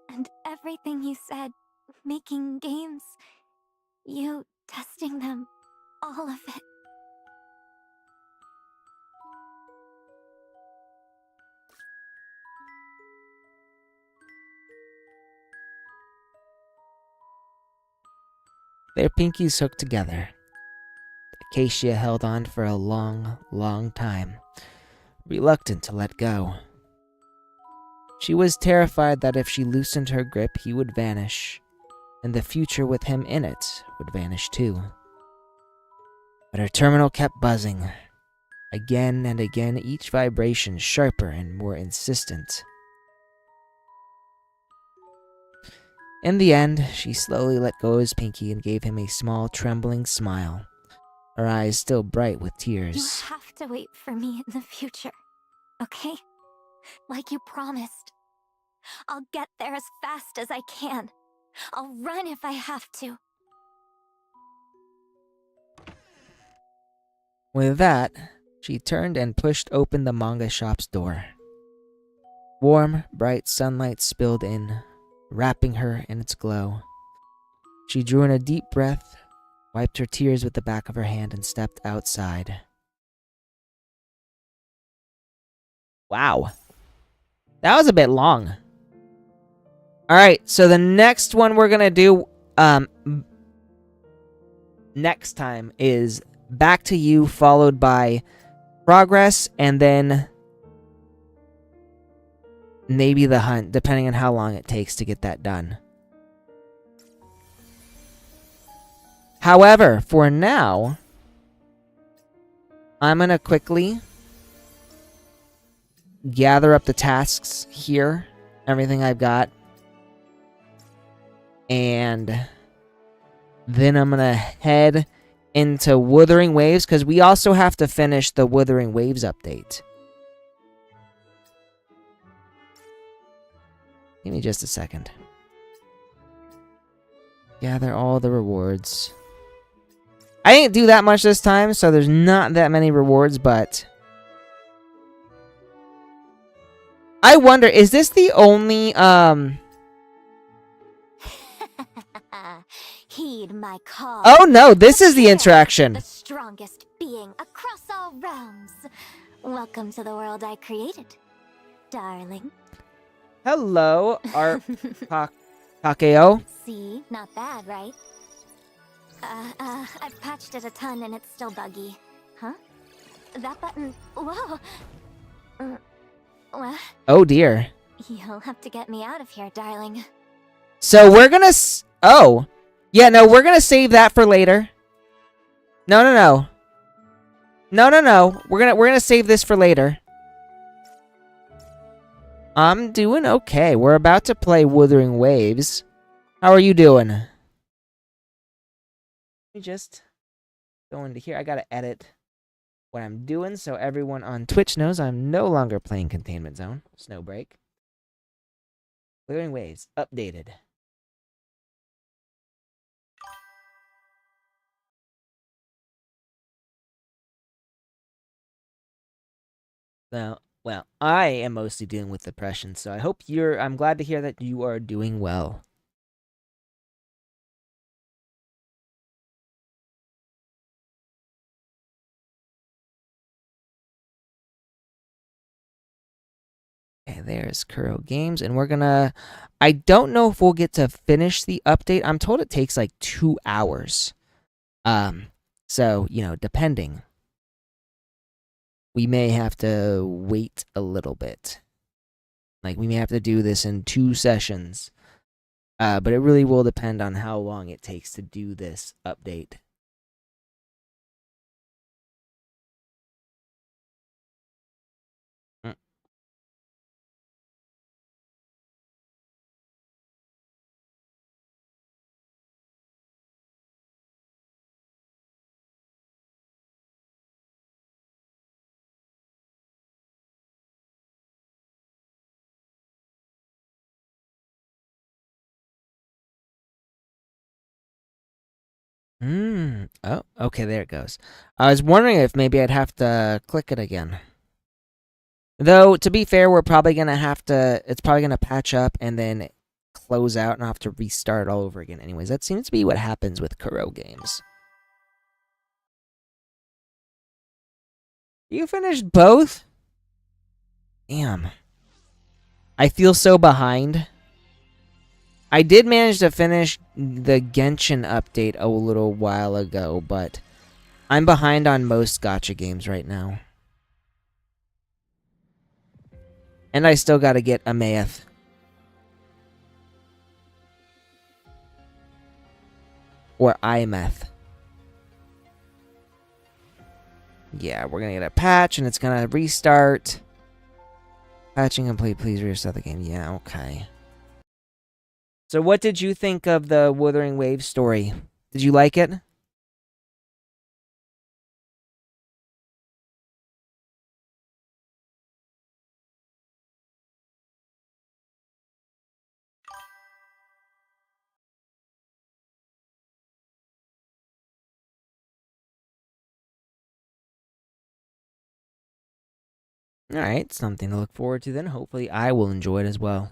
And everything you said, making games, you testing them, all of it. Their pinkies hooked together. Acacia held on for a long, long time, reluctant to let go. She was terrified that if she loosened her grip, he would vanish, and the future with him in it would vanish too. But her terminal kept buzzing. Again and again, each vibration sharper and more insistent. In the end, she slowly let go of his pinky and gave him a small, trembling smile, her eyes still bright with tears. You have to wait for me in the future, okay? Like you promised. I'll get there as fast as I can. I'll run if I have to. With that, she turned and pushed open the manga shop's door. Warm, bright sunlight spilled in, wrapping her in its glow. She drew in a deep breath, wiped her tears with the back of her hand, and stepped outside. Wow. That was a bit long. Alright, so the next one we're gonna do next time is Back to You, followed by Progress, and then maybe The Hunt, depending on how long it takes to get that done. However, for now, I'm gonna quickly gather up the tasks here, everything I've got, and then I'm gonna head into Wuthering Waves, because we also have to finish the Wuthering Waves update. Give me just a second. Gather all the rewards. I didn't do that much this time, so there's not that many rewards, but I wonder, is this the only, Heed my call. Oh no, this is the interaction. The strongest being across all realms. Welcome to the world I created, darling. Hello, Takeo. See, not bad, right? I've patched it a ton and it's still buggy. Huh? That button, whoa. What? Oh dear. You'll have to get me out of here, darling. So we're gonna oh. Yeah, no, we're gonna save that for later. No. We're gonna save this for later. I'm doing okay. We're about to play Wuthering Waves. How are you doing? Let me just go into here. I gotta edit what I'm doing so everyone on Twitch knows I'm no longer playing Containment Zone. Snowbreak. Wuthering Waves updated. Well, I am mostly dealing with depression, so I'm glad to hear that you are doing well. Okay, there's Kuro Games, and we're gonna... I don't know if we'll get to finish the update. I'm told it takes like 2 hours. So, you know, depending. We may have to wait a little bit. Like, we may have to do this in 2 sessions. But it really will depend on how long it takes to do this update. Oh, okay, there it goes. I was wondering if maybe I'd have to click it again. Though, to be fair, we're probably gonna have to... It's probably gonna patch up and then close out and I'll have to restart all over again. Anyways, that seems to be what happens with Kuro Games. You finished both? Damn. I feel so behind. I did manage to finish the Genshin update a little while ago, but I'm behind on most gacha games right now. And I still gotta get Amaeth. Or Imeth. Yeah, we're gonna get a patch and it's gonna restart. Patching complete, please restart the game. Yeah, okay. So what did you think of the Wuthering Waves story? Did you like it? Alright, something to look forward to then. Hopefully I will enjoy it as well.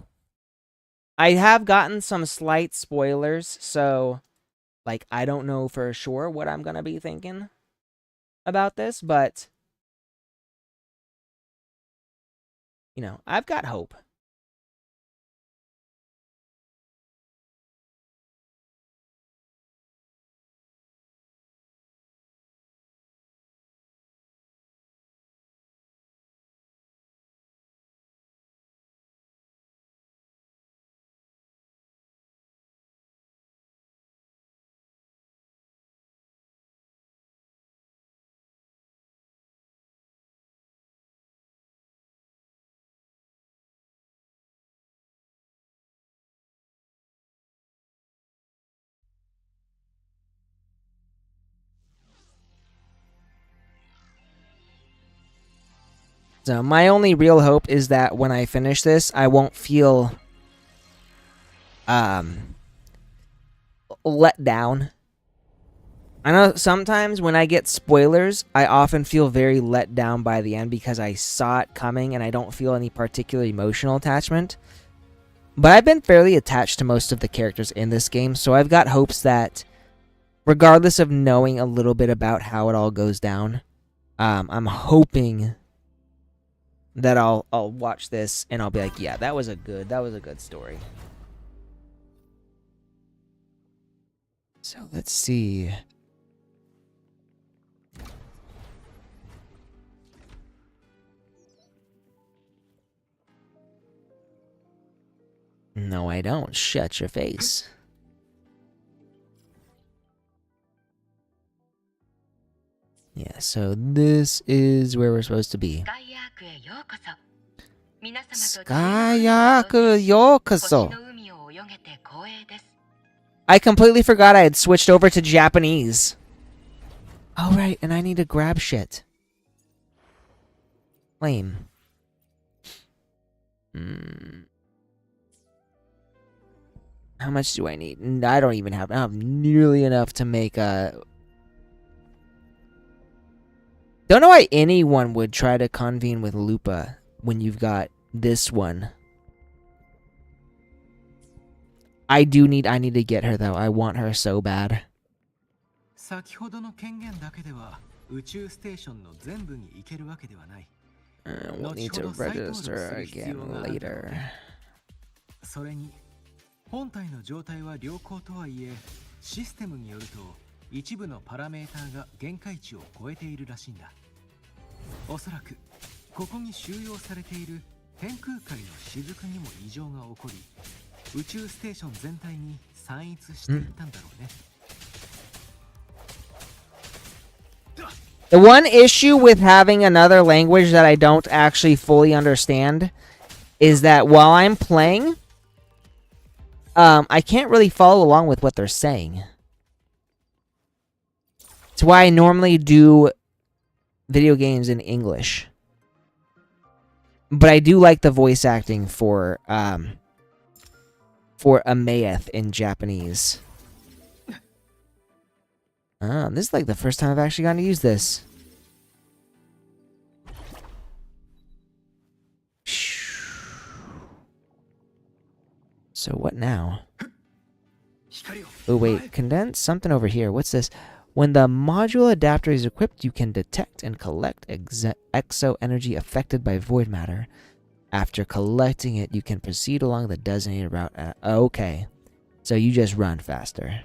I have gotten some slight spoilers, so... Like, I don't know for sure what I'm gonna be thinking about this, but... You know, I've got hope. So my only real hope is that when I finish this, I won't feel let down. I know sometimes when I get spoilers, I often feel very let down by the end because I saw it coming and I don't feel any particular emotional attachment. But I've been fairly attached to most of the characters in this game, so I've got hopes that regardless of knowing a little bit about how it all goes down, I'm hoping that I'll watch this and I'll be like, yeah, that was a good story. So let's see. No, I don't. Shut your face. Yeah, so this is where we're supposed to be. Skyyaku yokoso. I completely forgot I had switched over to Japanese. Oh, right, and I need to grab shit. Lame. How much do I need? I don't even have... I have nearly enough to make a... Don't know why anyone would try to convene with Lupa when you've got this one. I need to get her though. I want her so bad. We'll need to register again later. それに本体の状態は良好とはいえ、システムによると一部のパラメーターが限界値を超えているらしいんだ。おそらくここに収容されている天空海の雫にも異常が起こり、宇宙ステーション全体に散逸していったんだろうね。The one issue with having another language that I don't actually fully understand is that while I'm playing, I can't really follow along with what they're saying. It's why I normally do video games in English. But I do like the voice acting for Amayeth in Japanese. This is like the first time I've actually gotten to use this. So what now? Oh wait, condense something over here. What's this? When the module adapter is equipped, you can detect and collect exo energy affected by void matter. After collecting it, you can proceed along the designated route. Okay, so you just run faster.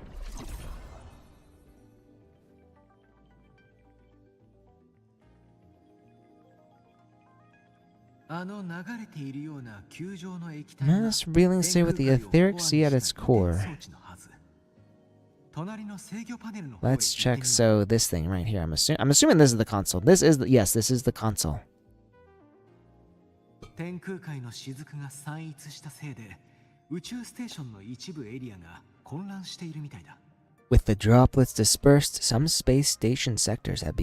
Mass revealing state with the etheric sea at its core. Let's check. So this thing right here. I'm assuming this is the console. This is yes, this is the console. With the droplets dispersed, some space station sectors have become